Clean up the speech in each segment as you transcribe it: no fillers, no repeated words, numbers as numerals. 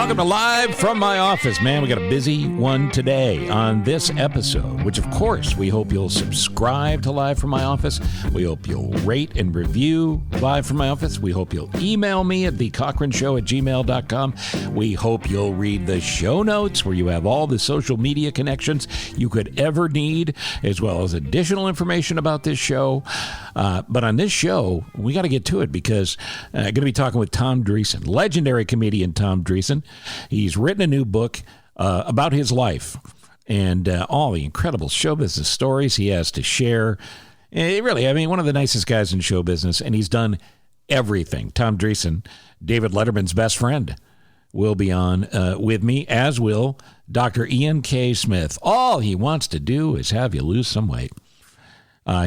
Welcome to Live from My Office. Man, we got a busy one today on this episode, which, of course, we hope you'll subscribe to Live from My Office. We hope you'll rate and review Live from My Office. We hope you'll email me at thecochranshow@gmail.com. We hope you'll read the show notes where you have all the social media connections you could ever need, as well as additional information about this show. But on this show, we got to get to it because I'm going to be talking with Tom Dreesen, legendary comedian Tom Dreesen. He's written a new book about his life and all the incredible show business stories he has to share. Really, I mean, one of the nicest guys in show business, and he's done everything. Tom Dreesen, David Letterman's best friend, will be on with me, as will Dr. Ian K. Smith. All he wants to do is have you lose some weight.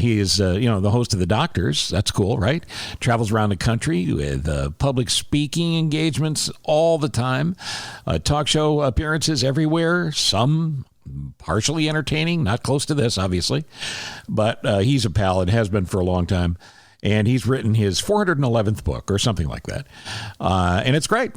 He is, the host of The Doctors. That's cool, right? Travels around the country with public speaking engagements all the time, talk show appearances everywhere, some partially entertaining, not close to this, obviously. But he's a pal and has been for a long time. And he's written his 411th book or something like that. And it's great.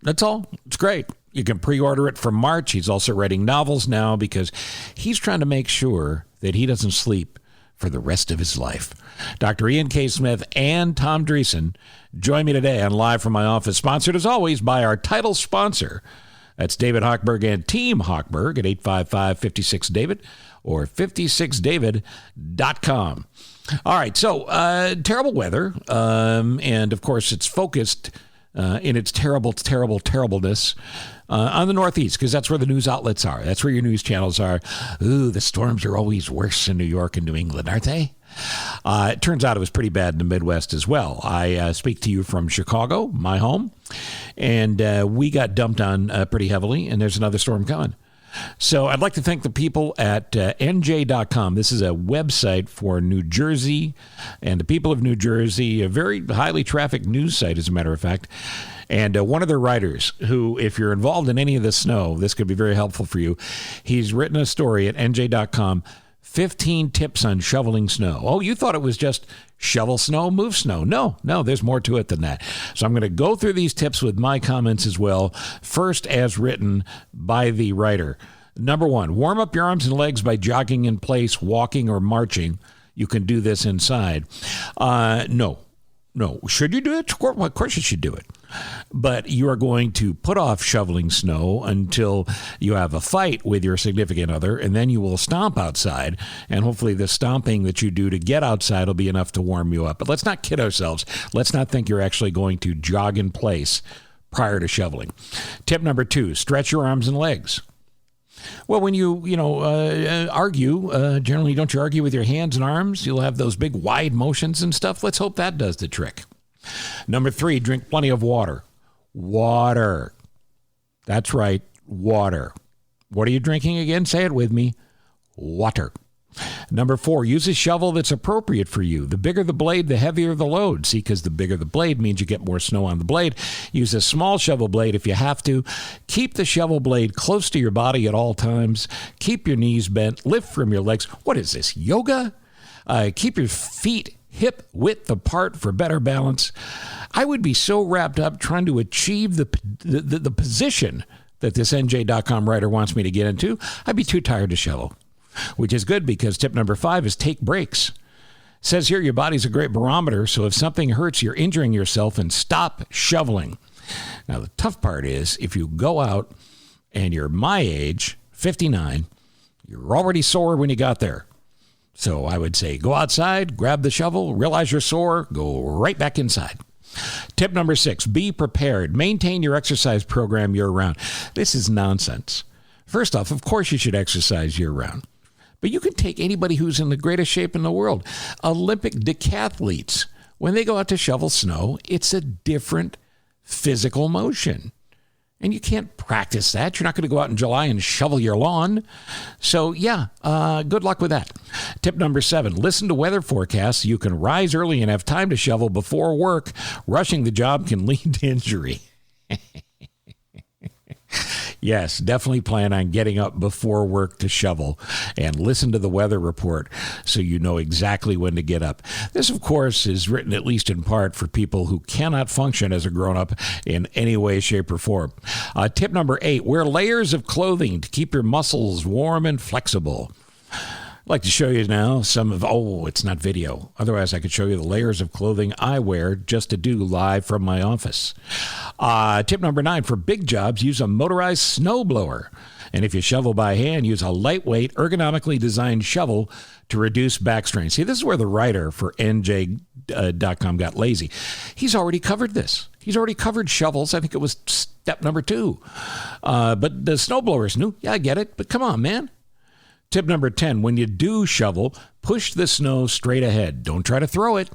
That's all. It's great. You can pre-order it for March. He's also writing novels now because he's trying to make sure that he doesn't sleep for the rest of his life. Dr. Ian K. Smith and Tom Dreesen join me today on Live from My Office, sponsored as always by our title sponsor. That's David Hochberg and Team Hochberg at 855-56-DAVID or 56david.com. All right, so terrible weather, and of course it's focused in its terribleness on the Northeast, because that's where the news outlets are. That's where your news channels are. Ooh, the storms are always worse in New York and New England, aren't they? It turns out it was pretty bad in the Midwest as well. I speak to you from Chicago, my home, and we got dumped on pretty heavily, and there's another storm coming. So I'd like to thank the people at NJ.com. This is a website for New Jersey and the people of New Jersey, a very highly trafficked news site, as a matter of fact. And one of their writers, who, if you're involved in any of the snow, this could be very helpful for you. He's written a story at NJ.com, 15 tips on shoveling snow. Oh, you thought it was just shovel snow, move snow. No, there's more to it than that. So I'm going to go through these tips with my comments as well. First, as written by the writer. Number 1, warm up your arms and legs by jogging in place, walking, or marching. You can do this inside. No. Should you do it? Well, of course you should do it. But you are going to put off shoveling snow until you have a fight with your significant other, and then you will stomp outside, and hopefully the stomping that you do to get outside will be enough to warm you up. But let's not kid ourselves. Let's not think you're actually going to jog in place prior to shoveling. Tip number 2, stretch your arms and legs. Well, when you argue, generally don't you argue with your hands and arms? You'll have those big wide motions and stuff. Let's hope that does the trick. Number 3, drink plenty of water. Water. That's right, water. What are you drinking again? Say it with me. Water. Number 4, use a shovel that's appropriate for you. The bigger the blade, the heavier the load. See, because the bigger the blade means you get more snow on the blade. Use a small shovel blade if you have to. Keep the shovel blade close to your body at all times. Keep your knees bent. Lift from your legs. What is this, yoga? Keep your feet hip width apart for better balance. I would be so wrapped up trying to achieve the position that this NJ.com writer wants me to get into, I'd be too tired to shovel. Which is good because tip number 5 is take breaks. It says here your body's a great barometer, so if something hurts, you're injuring yourself, and stop shoveling. Now, the tough part is if you go out and you're my age, 59, you're already sore when you got there. So I would say go outside, grab the shovel, realize you're sore, go right back inside. Tip number 6, be prepared. Maintain your exercise program year-round. This is nonsense. First off, of course you should exercise year-round. But you can take anybody who's in the greatest shape in the world. Olympic decathletes, when they go out to shovel snow, it's a different physical motion. And you can't practice that. You're not going to go out in July and shovel your lawn. So, good luck with that. Tip number 7, listen to weather forecasts. You can rise early and have time to shovel before work. Rushing the job can lead to injury. Yes, definitely plan on getting up before work to shovel and listen to the weather report so you know exactly when to get up. This, of course, is written at least in part for people who cannot function as a grown-up in any way, shape, or form. Tip number 8, wear layers of clothing to keep your muscles warm and flexible. I'd like to show you now it's not video. Otherwise, I could show you the layers of clothing I wear just to do live from my office. Tip number 9, for big jobs, use a motorized snowblower. And if you shovel by hand, use a lightweight, ergonomically designed shovel to reduce back strain. See, this is where the writer for NJ.com got lazy. He's already covered this. He's already covered shovels. I think it was step number 2. But the snowblower's new. Yeah, I get it. But come on, man. Tip number 10, when you do shovel, push the snow straight ahead. Don't try to throw it.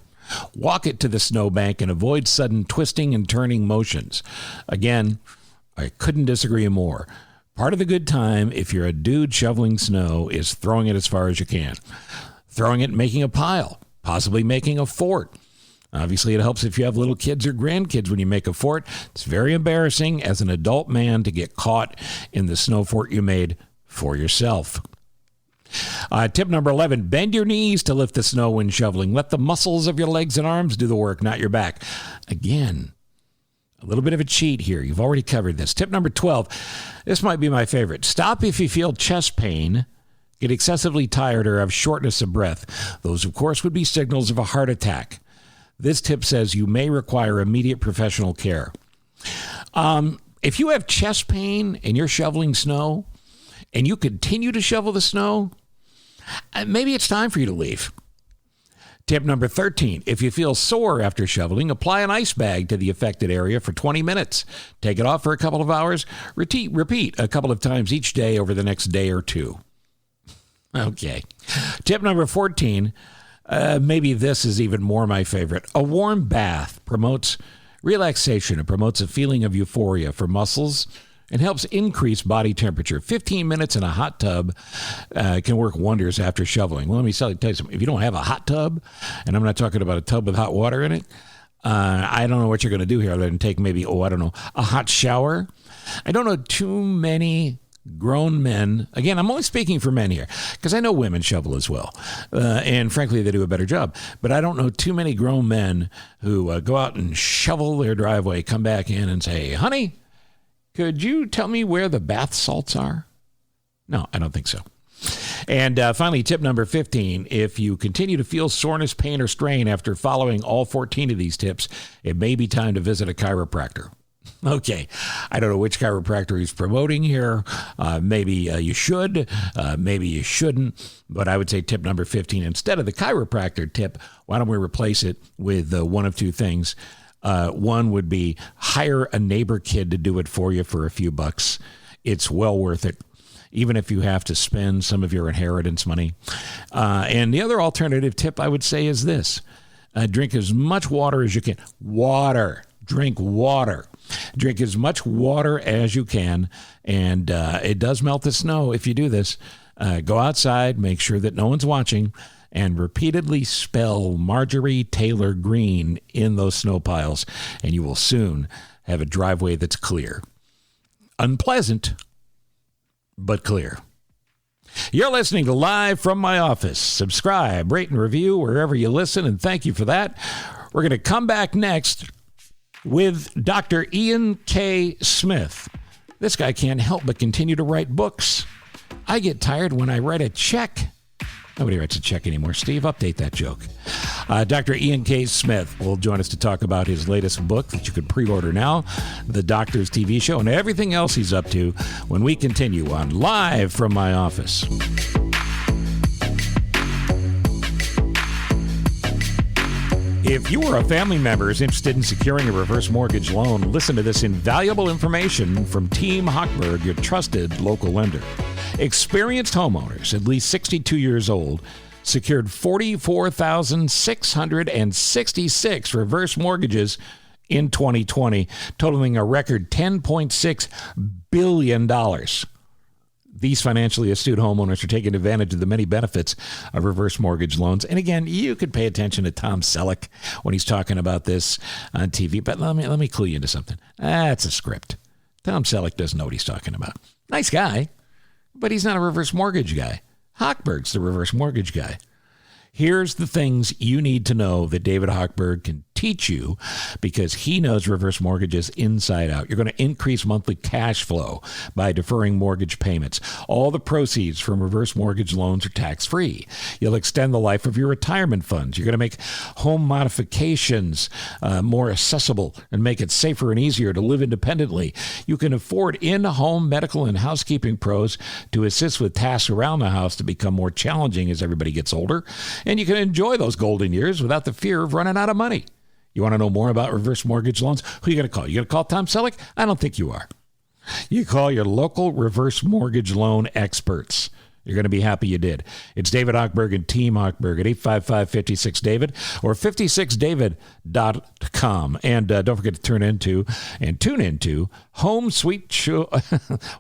Walk it to the snowbank and avoid sudden twisting and turning motions. Again, I couldn't disagree more. Part of the good time, if you're a dude shoveling snow, is throwing it as far as you can. Throwing it, making a pile, possibly making a fort. Obviously, it helps if you have little kids or grandkids when you make a fort. It's very embarrassing as an adult man to get caught in the snow fort you made for yourself. Tip number 11, bend your knees to lift the snow when shoveling. Let the muscles of your legs and arms do the work, not your back. Again, a little bit of a cheat here. You've already covered this. Tip number 12, this might be my favorite. Stop if you feel chest pain, get excessively tired, or have shortness of breath. Those, of course, would be signals of a heart attack. This tip says you may require immediate professional care. If you have chest pain and you're shoveling snow, and you continue to shovel the snow, maybe it's time for you to leave. Tip number 13, if you feel sore after shoveling, apply an ice bag to the affected area for 20 minutes. Take it off for a couple of hours. Repeat a couple of times each day over the next day or two. Okay. Tip number 14, maybe this is even more my favorite. A warm bath promotes relaxation. It promotes a feeling of euphoria for muscles and helps increase body temperature. 15 minutes in a hot tub can work wonders after shoveling. Well, let me tell you something. If you don't have a hot tub, and I'm not talking about a tub with hot water in it, I don't know what you're going to do here other than take maybe, a hot shower. I don't know too many grown men. Again, I'm only speaking for men here because I know women shovel as well. And frankly, they do a better job. But I don't know too many grown men who go out and shovel their driveway, come back in and say, honey, could you tell me where the bath salts are? No, I don't think so. And finally, tip number 15, if you continue to feel soreness, pain, or strain after following all 14 of these tips, it may be time to visit a chiropractor. Okay, I don't know which chiropractor he's promoting here. Maybe you should, maybe you shouldn't. But I would say tip number 15, instead of the chiropractor tip, why don't we replace it with one of two things? One would be hire a neighbor kid to do it for you for a few bucks. It's well worth it, even if you have to spend some of your inheritance money. And the other alternative tip I would say is this. Drink as much water as you can. Water. Drink water. Drink as much water as you can. And it does melt the snow if you do this. Go outside, make sure that no one's watching, and repeatedly spell Marjorie Taylor Greene in those snow piles, and you will soon have a driveway that's clear. Unpleasant, but clear. You're listening to Live from My Office. Subscribe, rate, and review wherever you listen, and thank you for that. We're going to come back next with Dr. Ian K. Smith. This guy can't help but continue to write books. I get tired when I write a check. Nobody writes a check anymore. Steve, update that joke. Dr. Ian K. Smith will join us to talk about his latest book that you can pre-order now, The Doctor's TV Show, and everything else he's up to when we continue on Live from My Office. If you or a family member is interested in securing a reverse mortgage loan, listen to this invaluable information from Team Hochberg, your trusted local lender. Experienced homeowners, at least 62 years old, secured 44,666 reverse mortgages in 2020, totaling a record $10.6 billion. These financially astute homeowners are taking advantage of the many benefits of reverse mortgage loans. And again, you could pay attention to Tom Selleck when he's talking about this on TV. But let me clue you into something. That's a script. Tom Selleck doesn't know what he's talking about. Nice guy, but he's not a reverse mortgage guy. Hochberg's the reverse mortgage guy. Here's the things you need to know that David Hochberg can teach you because he knows reverse mortgages inside out. You're going to increase monthly cash flow by deferring mortgage payments. All the proceeds from reverse mortgage loans are tax-free. You'll extend the life of your retirement funds. You're going to make home modifications more accessible and make it safer and easier to live independently. You can afford in-home medical and housekeeping pros to assist with tasks around the house to become more challenging as everybody gets older. And you can enjoy those golden years without the fear of running out of money. You want to know more about reverse mortgage loans? Who are you going to call? You going to call Tom Selleck? I don't think you are. You call your local reverse mortgage loan experts. You're going to be happy you did. It's David Hochberg and Team Hochberg at 855-56-DAVID or 56david.com. And don't forget to tune into Home Sweet Show.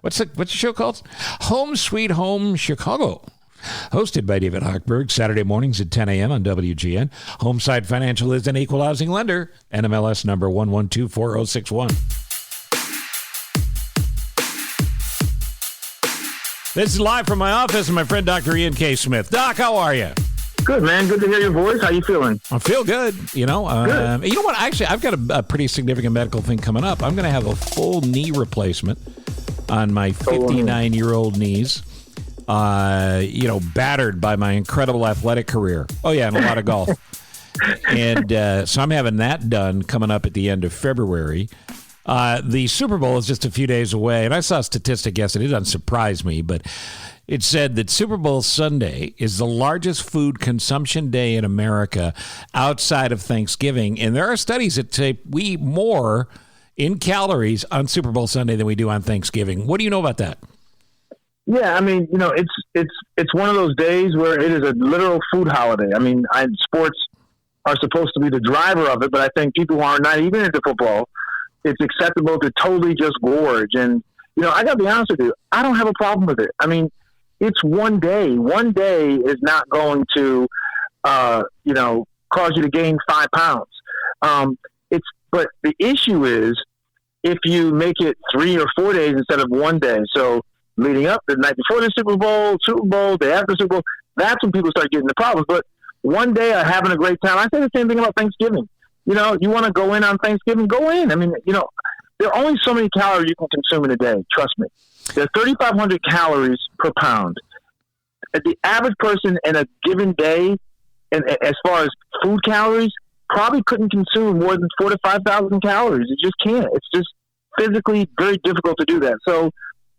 What's the show called? Home Sweet Home Chicago. Hosted by David Hochberg, Saturday mornings at 10 a.m. on WGN. Homeside Financial is an equal housing lender. NMLS number 1124061. This is live from my office and my friend Dr. Ian K. Smith. Doc, how are you? Good, man. Good to hear your voice. How you feeling? I feel good. You know what? Actually, I've got a pretty significant medical thing coming up. I'm going to have a full knee replacement on my 59-year-old knees. Battered by my incredible athletic career. Oh, yeah, and a lot of golf. And so I'm having that done coming up at the end of February. The Super Bowl is just a few days away, and I saw a statistic yesterday. It doesn't surprise me, but it said that Super Bowl Sunday is the largest food consumption day in America outside of Thanksgiving. And there are studies that say we eat more in calories on Super Bowl Sunday than we do on Thanksgiving. What do you know about that? Yeah, I mean, it's one of those days where it is a literal food holiday. I mean, sports are supposed to be the driver of it, but I think people who are not even into football, it's acceptable to totally just gorge. And, I got to be honest with you, I don't have a problem with it. I mean, it's one day. One day is not going to, cause you to gain 5 pounds. But the issue is if you make it 3 or 4 days instead of one day. So, leading up the night before the Super Bowl, day after the Super Bowl, that's when people start getting the problems. But one day having a great time. I say the same thing about Thanksgiving. You want to go in on Thanksgiving, go in. I mean, there are only so many calories you can consume in a day. Trust me. There's 3,500 calories per pound. The average person in a given day, and as far as food calories, probably couldn't consume more than 4,000 to 5,000 calories. It just can't. It's just physically very difficult to do that. So,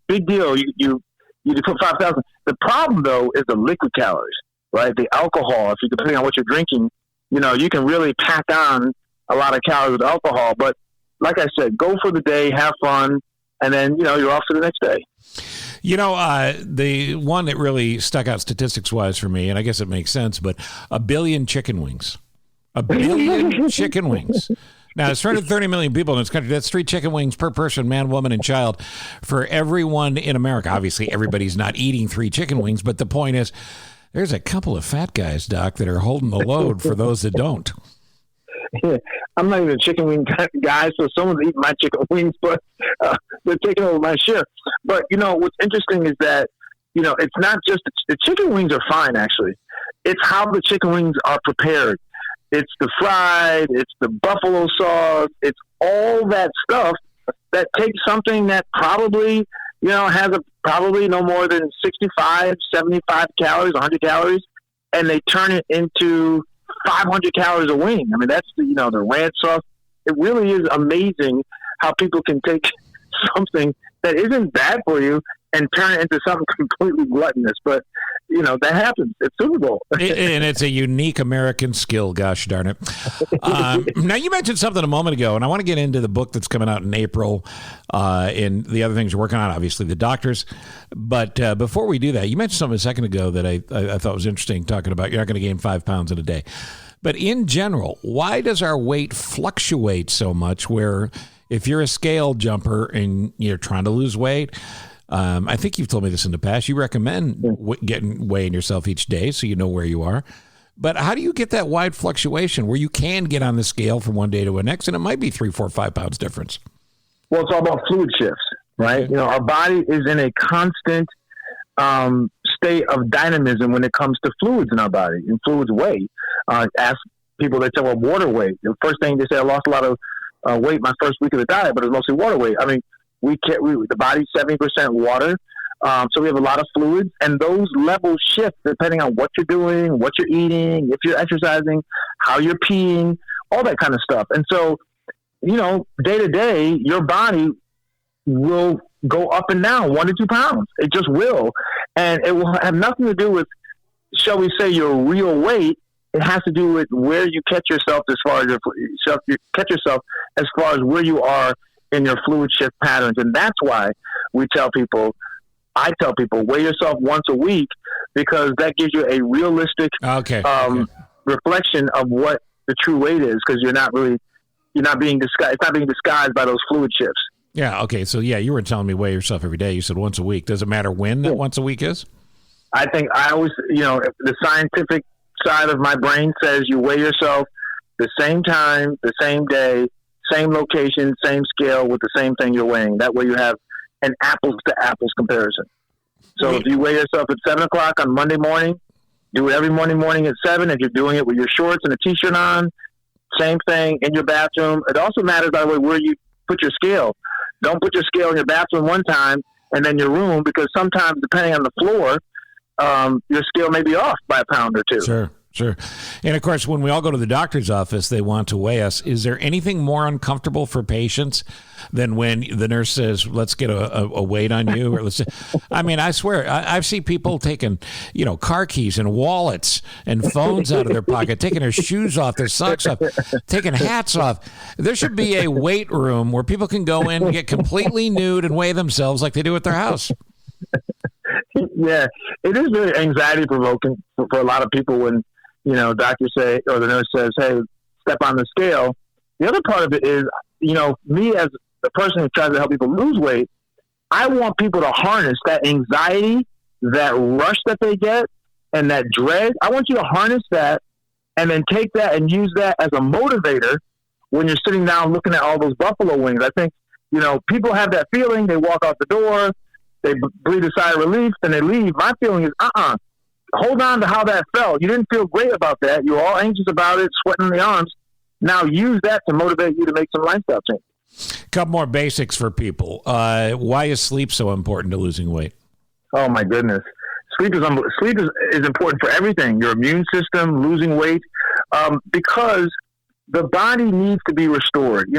big deal. You put 5,000. The problem though is the liquid calories, right? The alcohol. If you depending on what you're drinking, you can really pack on a lot of calories with alcohol. But like I said, go for the day, have fun, and then you're off to the next day. The one that really stuck out statistics wise for me, and I guess it makes sense, but 1 billion chicken wings. 1 billion chicken wings. Now, there's 330 million people in this country. That's 3 chicken wings per person, man, woman, and child for everyone in America. Obviously, everybody's not eating 3 chicken wings, but the point is there's a couple of fat guys, Doc, that are holding the load for those that don't. Yeah, I'm not even a chicken wing guy, so someone's eating my chicken wings, but they're taking over my share. But, what's interesting is that, it's not just the chicken wings are fine, actually. It's how the chicken wings are prepared. It's the fried, it's the buffalo sauce, it's all that stuff that takes something that probably, has probably no more than 65, 75 calories, 100 calories, and they turn it into 500 calories a wing. I mean, that's the ranch sauce. It really is amazing how people can take something that isn't bad for you and turn it into something completely gluttonous. But, that happens. It's Super Bowl. And it's a unique American skill, gosh darn it. Now, you mentioned something a moment ago, and I want to get into the book that's coming out in April and the other things you're working on, obviously, the doctors. But before we do that, you mentioned something a second ago that I thought was interesting, talking about you're not going to gain 5 pounds in a day. But in general, why does our weight fluctuate so much where if you're a scale jumper and you're trying to lose weight, I think you've told me this in the past. You recommend weighing yourself each day so you know where you are. But how do you get that wide fluctuation where you can get on the scale from one day to the next, and it might be 3, 4, 5 pounds difference? Well, it's all about fluid shifts. right? Okay. You know, our body is in a constant state of dynamism when it comes to fluids in our body, and fluids weigh. Ask people that say, well, water weight. The first thing they say, I lost a lot of weight my first week of the diet, but it's mostly water weight. I mean, the body's 70% water. So we have a lot of fluids, and those levels shift depending on what you're doing, what you're eating, if you're exercising, how you're peeing, all that kind of stuff. And so, you know, day to day, your body will go up and down 1 to 2 pounds. It just will. And it will have nothing to do with, shall we say, your real weight. It has to do with where you catch yourself as far as as far as where you are in your fluid shift patterns. And that's why I tell people, weigh yourself once a week, because that gives you a realistic reflection of what the true weight is, because you're not being disguised. It's not being disguised by those fluid shifts. Yeah. Okay. So you were telling me weigh yourself every day. You said once a week. Does it matter when that once a week is? I think I always, the scientific side of my brain says you weigh yourself the same time, the same day, same location, same scale with the same thing you're weighing. That way you have an apples to apples comparison. So if you weigh yourself at 7:00 on Monday morning, do it every morning at 7. If you're doing it with your shorts and a t-shirt on, same thing in your bathroom. It also matters, by the way, where you put your scale. Don't put your scale in your bathroom one time and then your room, because sometimes, depending on the floor, your scale may be off by a pound or two. Sure. And of course, when we all go to the doctor's office, they want to weigh us. Is there anything more uncomfortable for patients than when the nurse says, let's get a weight on you? Or I mean, I swear, I've seen people taking, car keys and wallets and phones out of their pocket, taking their shoes off, their socks off, taking hats off. There should be a weight room where people can go in and get completely nude and weigh themselves like they do at their house. Yeah, it is very anxiety provoking for a lot of people when, doctors say, or the nurse says, hey, step on the scale. The other part of it is, me as the person who tries to help people lose weight, I want people to harness that anxiety, that rush that they get, and that dread. I want you to harness that and then take that and use that as a motivator when you're sitting down looking at all those buffalo wings. I think, people have that feeling. They walk out the door, they breathe a sigh of relief, and they leave. My feeling is, hold on to how that felt. You didn't feel great about that. You were all anxious about it, sweating in the arms. Now use that to motivate you to make some lifestyle changes. Couple more basics for people. Why is sleep so important to losing weight? Oh my goodness. Sleep is important for everything. Your immune system, losing weight, because the body needs to be restored.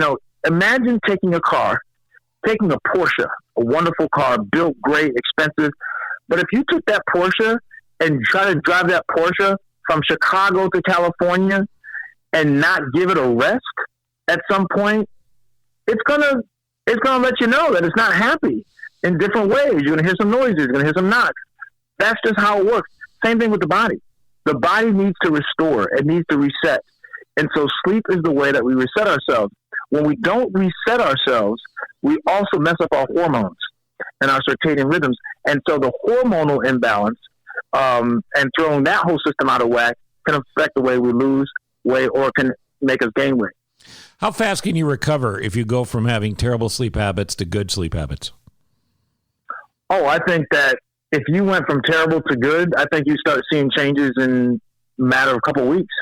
Imagine taking a Porsche, a wonderful car, built great, expensive. But if you took that Porsche and try to drive that Porsche from Chicago to California and not give it a rest at some point, it's gonna let you know that it's not happy in different ways. You're gonna hear some noises, you're gonna hear some knocks. That's just how it works. Same thing with the body. The body needs to restore. It needs to reset. And so sleep is the way that we reset ourselves. When we don't reset ourselves, we also mess up our hormones and our circadian rhythms. And so the hormonal imbalance and throwing that whole system out of whack can affect the way we lose weight or can make us gain weight. How fast can you recover if you go from having terrible sleep habits to good sleep habits? Oh, I think that if you went from terrible to good, I think you start seeing changes in a matter of a couple of weeks.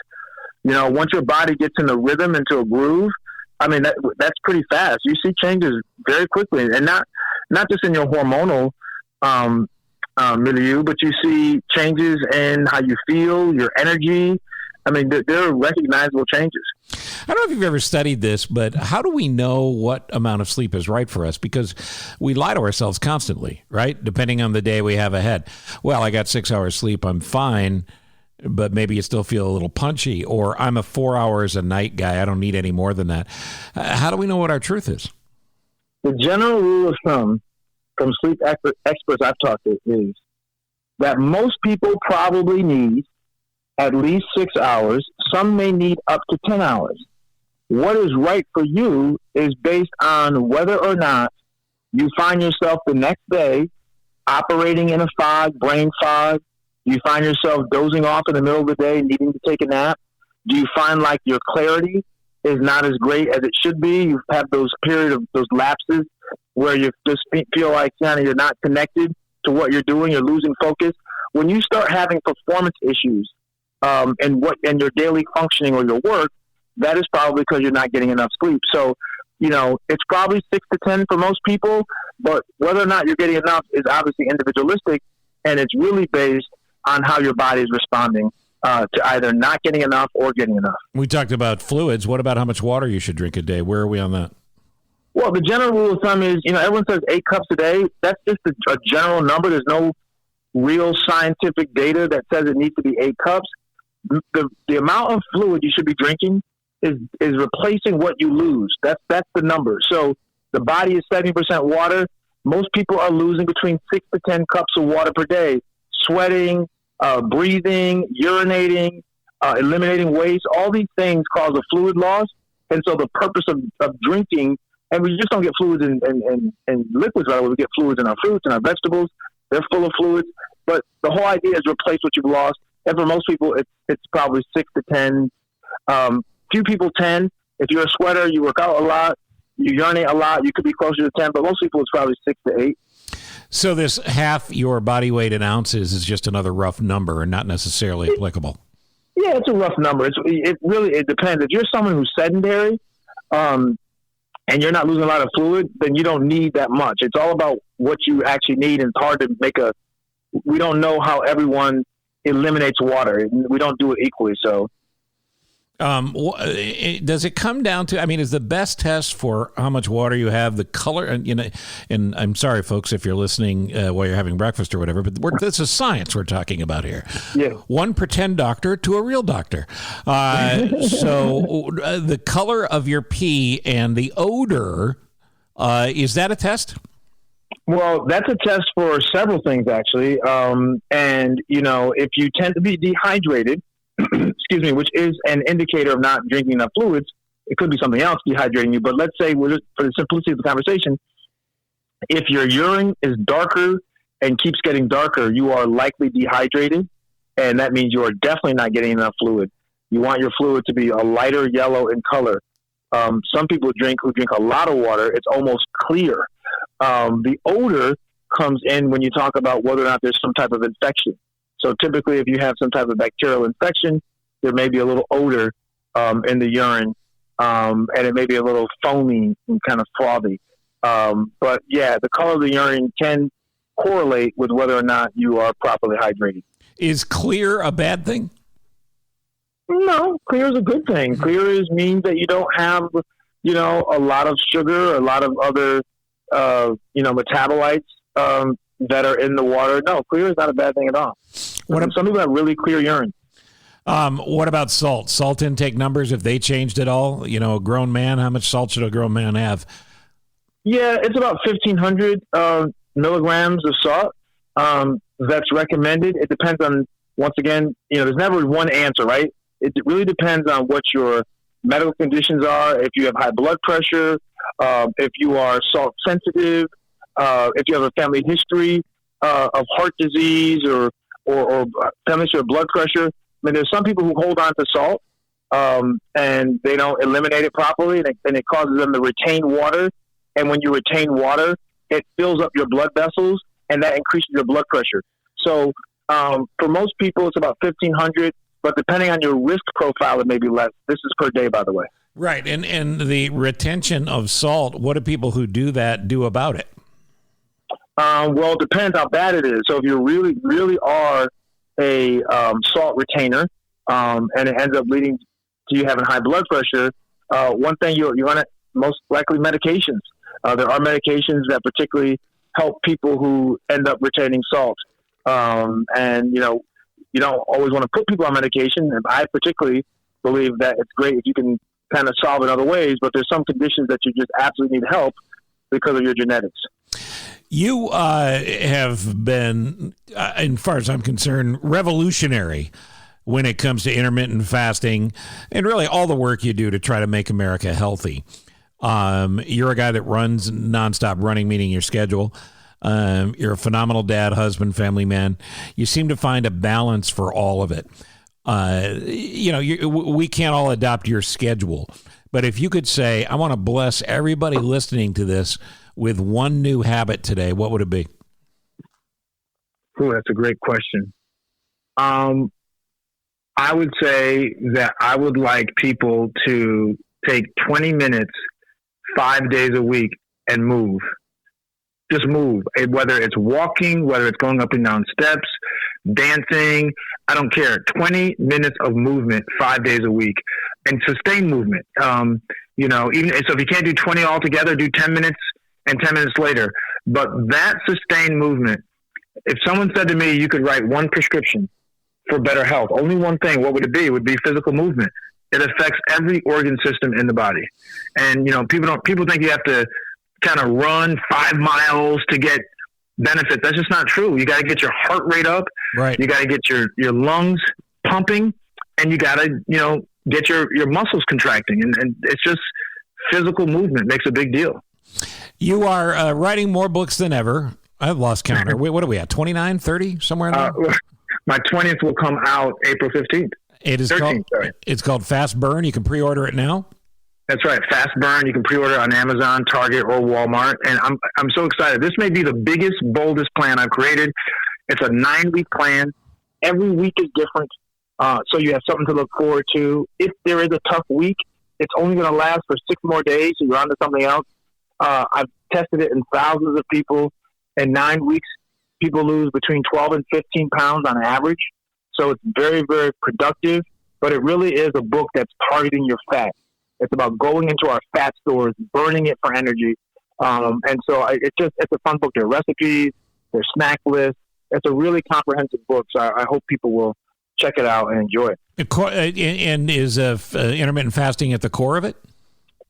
Once your body gets in a rhythm, into a groove, I mean, that's pretty fast. You see changes very quickly, and not just in your hormonal milieu, but you see changes in how you feel, your energy. I mean, there are recognizable changes. I don't know if you've ever studied this, but how do we know what amount of sleep is right for us? Because we lie to ourselves constantly, right? Depending on the day we have ahead. Well, I got 6 hours sleep, I'm fine, but maybe you still feel a little punchy, or I'm a 4 hours a night guy, I don't need any more than that. How do we know what our truth is? The general rule of thumb from sleep experts I've talked to is that most people probably need at least 6 hours. Some may need up to 10 hours. What is right for you is based on whether or not you find yourself the next day operating in a fog, brain fog. Do you find yourself dozing off in the middle of the day, needing to take a nap? Do you find like your clarity is not as great as it should be? You have those lapses where you just feel like kind of you're not connected to what you're doing. You're losing focus. When you start having performance issues in your daily functioning or your work, that is probably because you're not getting enough sleep. So, it's probably 6 to 10 for most people, but whether or not you're getting enough is obviously individualistic, and it's really based on how your body is responding to either not getting enough or getting enough. We talked about fluids. What about how much water you should drink a day? Where are we on that? Well, the general rule of thumb is, everyone says 8 cups a day. That's just a general number. There's no real scientific data that says it needs to be 8 cups. The amount of fluid you should be drinking is replacing what you lose. That's the number. So the body is 70% water. Most people are losing between 6 to 10 cups of water per day. Sweating, breathing, urinating, eliminating waste, all these things cause a fluid loss. And so the purpose of drinking, and we just don't get fluids in liquids, right? We get fluids in our fruits and our vegetables. They're full of fluids. But the whole idea is replace what you've lost. And for most people, it's probably 6 to 10. Few people 10. If you're a sweater, you work out a lot, you urinate a lot, you could be closer to 10. But most people, it's probably 6 to 8. So this half your body weight in ounces is just another rough number and not necessarily applicable. Yeah, it's a rough number. It depends. If you're someone who's sedentary, and you're not losing a lot of fluid, then you don't need that much. It's all about what you actually need, and it's hard to we don't know how everyone eliminates water. We don't do it equally, so. Does it come down to, is the best test for how much water you have the color? And I'm sorry, folks, if you're listening while you're having breakfast or whatever, but this is science we're talking about here. Yeah. One pretend doctor to a real doctor. So the color of your pee and the odor, is that a test? Well, that's a test for several things, actually. And, if you tend to be dehydrated, excuse me, which is an indicator of not drinking enough fluids. It could be something else dehydrating you, but let's say, for the simplicity of the conversation, if your urine is darker and keeps getting darker, you are likely dehydrated, and that means you are definitely not getting enough fluid. You want your fluid to be a lighter yellow in color. Some people who drink a lot of water, it's almost clear. The odor comes in when you talk about whether or not there's some type of infection. So typically, if you have some type of bacterial infection, there may be a little odor in the urine, and it may be a little foamy and kind of frothy. But yeah, the color of the urine can correlate with whether or not you are properly hydrated. Is clear a bad thing? No, clear is a good thing. Clear means that you don't have, a lot of sugar, a lot of other, metabolites that are in the water. No, clear is not a bad thing at all. Some people have really clear urine. What about salt? Salt intake numbers, if they changed at all? A grown man, how much salt should a grown man have? Yeah, it's about 1,500 milligrams of salt that's recommended. It depends on, once again, there's never one answer, right? It really depends on what your medical conditions are. If you have high blood pressure, if you are salt sensitive, if you have a family history of heart disease or family history of blood pressure. There's some people who hold on to salt and they don't eliminate it properly, and it causes them to retain water. And when you retain water, it fills up your blood vessels, and that increases your blood pressure. So for most people, it's about 1,500, but depending on your risk profile, it may be less. This is per day, by the way. Right, and the retention of salt, what do people who do that do about it? Well, it depends how bad it is. So if you really, really are a salt retainer, and it ends up leading to you having high blood pressure, one thing you're going to most likely medications. There are medications that particularly help people who end up retaining salt. And, you don't always want to put people on medication. And I particularly believe that it's great if you can kind of solve it other ways, but there's some conditions that you just absolutely need help because of your genetics. You have been, as far as I'm concerned, revolutionary when it comes to intermittent fasting and really all the work you do to try to make America healthy. You're a guy that runs nonstop running, meaning your schedule. You're a phenomenal dad, husband, family man. You seem to find a balance for all of it. We can't all adopt your schedule, but if you could say, I want to bless everybody listening to this with one new habit today, what would it be? Ooh, that's a great question. I would say that I would like people to take 20 minutes, 5 days a week and move. Just move. Whether it's walking, whether it's going up and down steps, dancing, I don't care. 20 minutes of movement, 5 days a week, and sustained movement. Even so, if you can't do 20 altogether, do 10 minutes and 10 minutes later. But that sustained movement, if someone said to me, you could write one prescription for better health, only one thing, what would it be? It would be physical movement. It affects every organ system in the body. And, people think you have to kind of run 5 miles to get benefits. That's just not true. You got to get your heart rate up. Right. You got to get your lungs pumping, and you got to, get your muscles contracting. And it's just physical movement makes a big deal. You are writing more books than ever. I've lost count. What are we at? 29, 30, somewhere in there? My 20th will come out April 15th. It's called Fast Burn. You can pre-order it now. That's right. Fast Burn. You can pre-order on Amazon, Target, or Walmart. And I'm so excited. This may be the biggest, boldest plan I've created. It's a 9-week plan. Every week is different. So you have something to look forward to. If there is a tough week, it's only going to last for 6 more days. So you're on to something else. I've tested it in thousands of people. In 9 weeks, people lose between 12 and 15 pounds on average. So it's very, very productive. But it really is a book that's targeting your fat. It's about going into our fat stores, burning it for energy. And so it's a fun book. There are recipes, there's snack lists. It's a really comprehensive book. So I hope people will check it out and enjoy it. And is intermittent fasting at the core of it?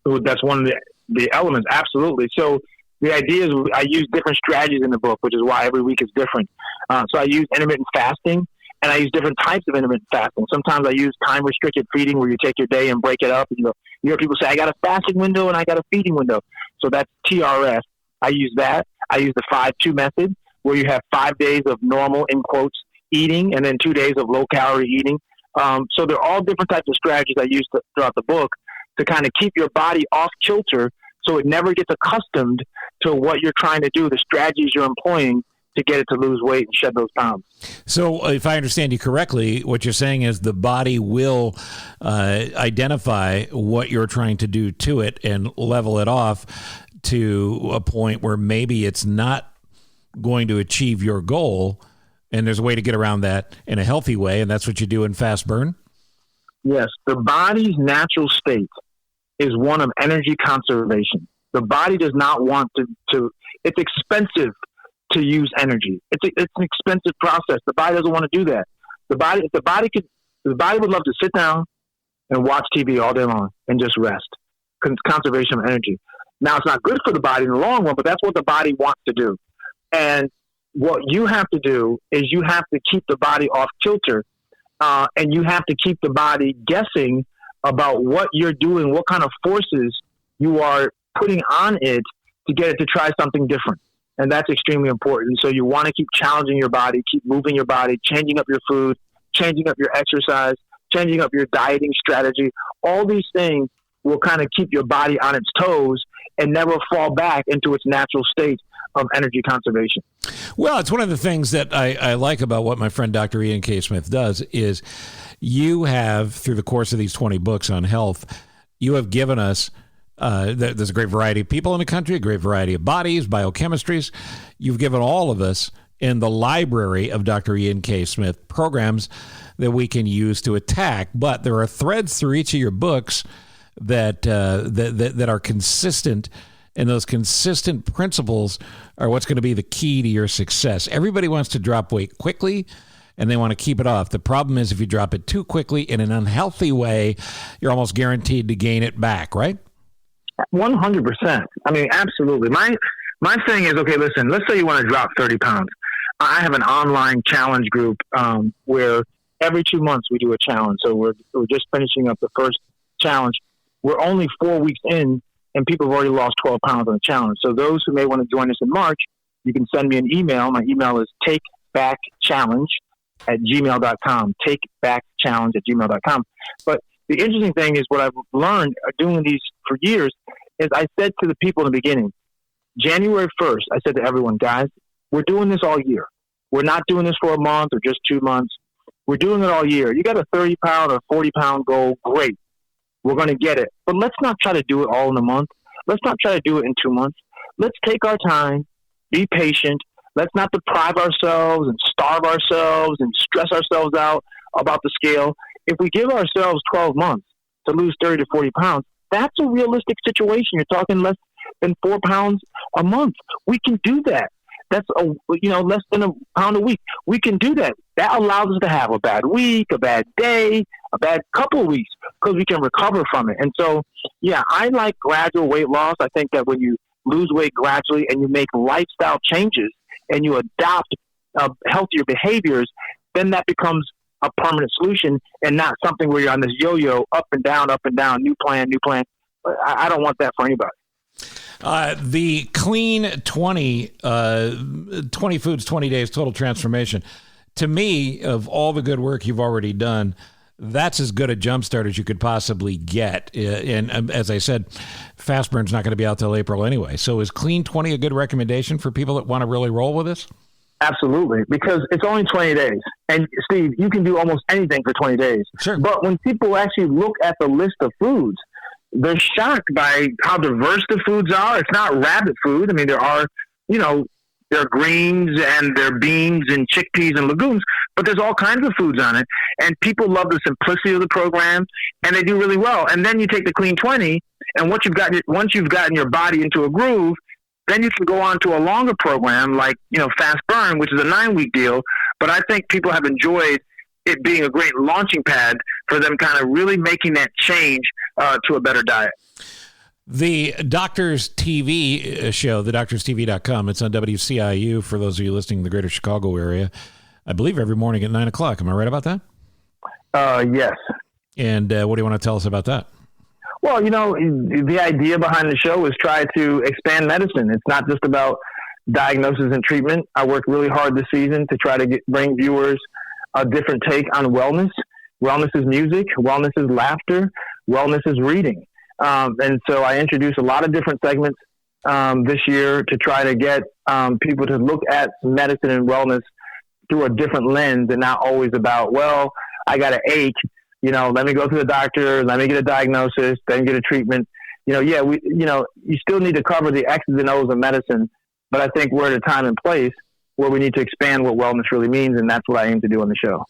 That's one of the elements. Absolutely. So the idea is I use different strategies in the book, which is why every week is different. So I use intermittent fasting. And I use different types of intermittent fasting. Sometimes I use time-restricted feeding, where you take your day and break it up. And you hear people say, I got a fasting window and I got a feeding window. So that's TRS. I use that. I use the 5-2 method, where you have 5 days of normal, in quotes, eating, and then 2 days of low-calorie eating. So they're all different types of strategies I use throughout the book to kind of keep your body off kilter, so it never gets accustomed to what you're trying to do, the strategies you're employing to get it to lose weight and shed those pounds. So if I understand you correctly, what you're saying is the body will identify what you're trying to do to it and level it off to a point where maybe it's not going to achieve your goal, and there's a way to get around that in a healthy way, and that's what you do in Fast Burn? Yes. The body's natural state is one of energy conservation. The body does not want to it's expensive to use energy. It's an expensive process. The body doesn't want to do that. The body would love to sit down and watch TV all day long and just rest. Conservation of energy. Now, it's not good for the body in the long run, but that's what the body wants to do. And what you have to do is you have to keep the body off kilter, and you have to keep the body guessing about what you're doing, what kind of forces you are putting on it to get it to try something different. And that's extremely important. So you want to keep challenging your body, keep moving your body, changing up your food, changing up your exercise, changing up your dieting strategy. All these things will kind of keep your body on its toes and never fall back into its natural state of energy conservation. Well, it's one of the things that I like about what my friend Dr. Ian K. Smith does is you have, through the course of these 20 books on health, you have given us there's a great variety of people in the country, a great variety of bodies, biochemistries. You've given all of us in the library of Dr. Ian K. Smith programs that we can use to attack. But there are threads through each of your books that are consistent, and those consistent principles are what's going to be the key to your success. Everybody wants to drop weight quickly, and they want to keep it off. The problem is if you drop it too quickly in an unhealthy way, you're almost guaranteed to gain it back, right? 100%. I mean, absolutely. My thing is, okay, listen, let's say you want to drop 30 pounds. I have an online challenge group where every 2 months we do a challenge. So we're just finishing up the first challenge. We're only 4 weeks in, and people have already lost 12 pounds on the challenge. So those who may want to join us in March, you can send me an email. My email is takebackchallenge@gmail.com, takebackchallenge@gmail.com. But the interesting thing is what I've learned doing these for years is I said to the people in the beginning, January 1st, I said to everyone, guys, we're doing this all year. We're not doing this for a month or just 2 months. We're doing it all year. You got a 30-pound or 40-pound goal, great. We're going to get it. But let's not try to do it all in a month. Let's not try to do it in 2 months. Let's take our time, be patient. Let's not deprive ourselves and starve ourselves and stress ourselves out about the scale. If we give ourselves 12 months to lose 30 to 40 pounds, that's a realistic situation. You're talking less than 4 pounds a month. We can do that. That's less than a pound a week. We can do that. That allows us to have a bad week, a bad day, a bad couple of weeks, because we can recover from it. And so, yeah, I like gradual weight loss. I think that when you lose weight gradually and you make lifestyle changes and you adopt healthier behaviors, then that becomes a permanent solution and not something where you're on this yo-yo, up and down, new plan. I don't want that for anybody. The clean 20 foods, 20 days, total transformation. To me, of all the good work you've already done, that's as good a jumpstart as you could possibly get. And as I said, Fast Burn's not going to be out till April anyway. So is Clean 20 a good recommendation for people that want to really roll with this? Absolutely, because it's only 20 days. And Steve, you can do almost anything for 20 days. Sure. But when people actually look at the list of foods, they're shocked by how diverse the foods are. It's not rabbit food. I mean, there are, there are greens and there are beans and chickpeas and legumes, but there's all kinds of foods on it. And people love the simplicity of the program, and they do really well. And then you take the Clean 20, and once you've gotten your body into a groove, then you can go on to a longer program like, Fast Burn, which is a 9-week deal. But I think people have enjoyed it being a great launching pad for them kind of really making that change to a better diet. The Doctors TV show, thedoctorstv.com, it's on WCIU for those of you listening in the greater Chicago area, I believe every morning at 9 o'clock. Am I right about that? Yes. And what do you want to tell us about that? Well, the idea behind the show is try to expand medicine. It's not just about diagnosis and treatment. I worked really hard this season to try to bring viewers a different take on wellness. Wellness is music. Wellness is laughter. Wellness is reading. And so I introduced a lot of different segments this year to try to get people to look at medicine and wellness through a different lens and not always about, well, I got an ache. Let me go to the doctor, let me get a diagnosis, then get a treatment. You still need to cover the X's and O's of medicine, but I think we're at a time and place where we need to expand what wellness really means, and that's what I aim to do on the show.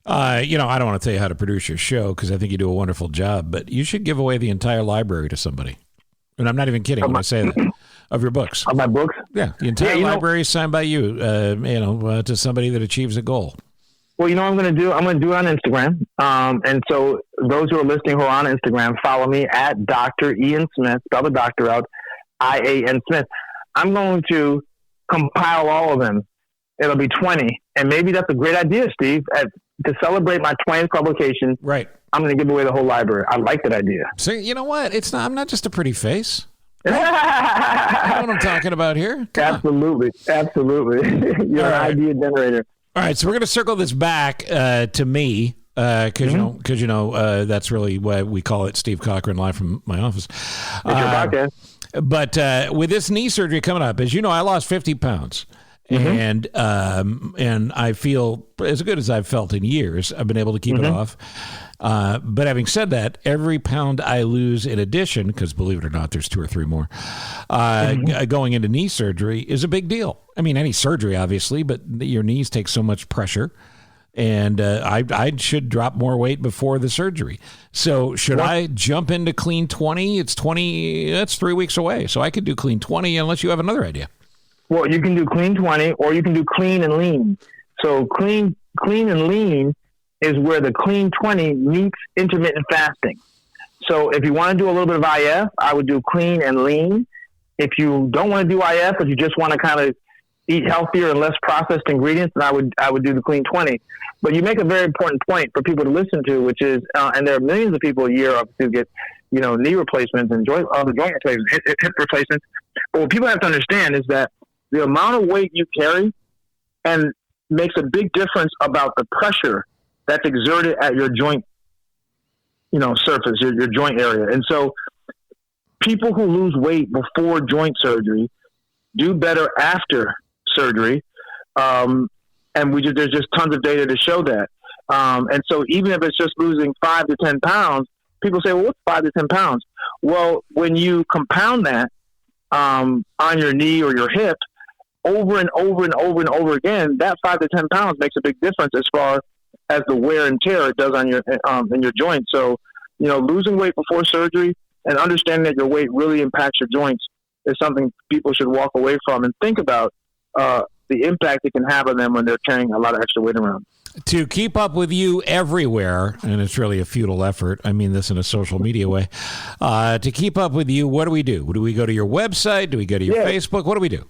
I don't want to tell you how to produce your show because I think you do a wonderful job, but you should give away the entire library to somebody. And I'm not even kidding when I say that. Of your books. Of my books? Yeah, the entire library is signed by you, to somebody that achieves a goal. Well, what I'm going to do? I'm going to do it on Instagram. And so those who are listening who are on Instagram, follow me at Dr. Ian Smith, spell the doctor out, I-A-N Smith. I'm going to compile all of them. It'll be 20. And maybe that's a great idea, Steve. To celebrate my 20th publication, right? I'm going to give away the whole library. I like that idea. So you know what? I'm not just a pretty face. You know what I'm talking about here? Absolutely. You're an idea generator. All right, so we're going to circle this back to me because that's really why we call it Steve Cochran live from my office. It's your podcast. But with this knee surgery coming up, as you know, I lost 50 pounds. And I feel as good as I've felt in years. I've been able to keep it off. But having said that, every pound I lose in addition, because believe it or not, there's 2 or 3 more, going into knee surgery is a big deal. I mean, any surgery, obviously, but your knees take so much pressure. And I should drop more weight before the surgery. So should I jump into Clean 20? It's 20, that's 3 weeks away. So I could do Clean 20 unless you have another idea. Well, you can do Clean 20 or you can do Clean and Lean. So clean and Lean is where the Clean 20 meets intermittent fasting. So if you want to do a little bit of IF, I would do Clean and Lean. If you don't want to do IF, but you just want to kind of eat healthier and less processed ingredients, then I would do the Clean 20. But you make a very important point for people to listen to, which is, and there are millions of people a year who get, knee replacements and joint replacements, hip replacements. But what people have to understand is that the amount of weight you carry and makes a big difference about the pressure that's exerted at your joint, surface, your joint area. And so people who lose weight before joint surgery do better after surgery. And there's just tons of data to show that. And so even if it's just losing 5 to 10 pounds, people say, well, what's 5 to 10 pounds? Well, when you compound that on your knee or your hip over and over and over and over again, that 5 to 10 pounds makes a big difference as far as the wear and tear it does on your in your joints. So, losing weight before surgery and understanding that your weight really impacts your joints is something people should walk away from and think about the impact it can have on them when they're carrying a lot of extra weight around. To keep up with you everywhere, and it's really a futile effort, I mean this in a social media way, to keep up with you, what do we do? Do we go to your website? Do we go to your Facebook? What do we do?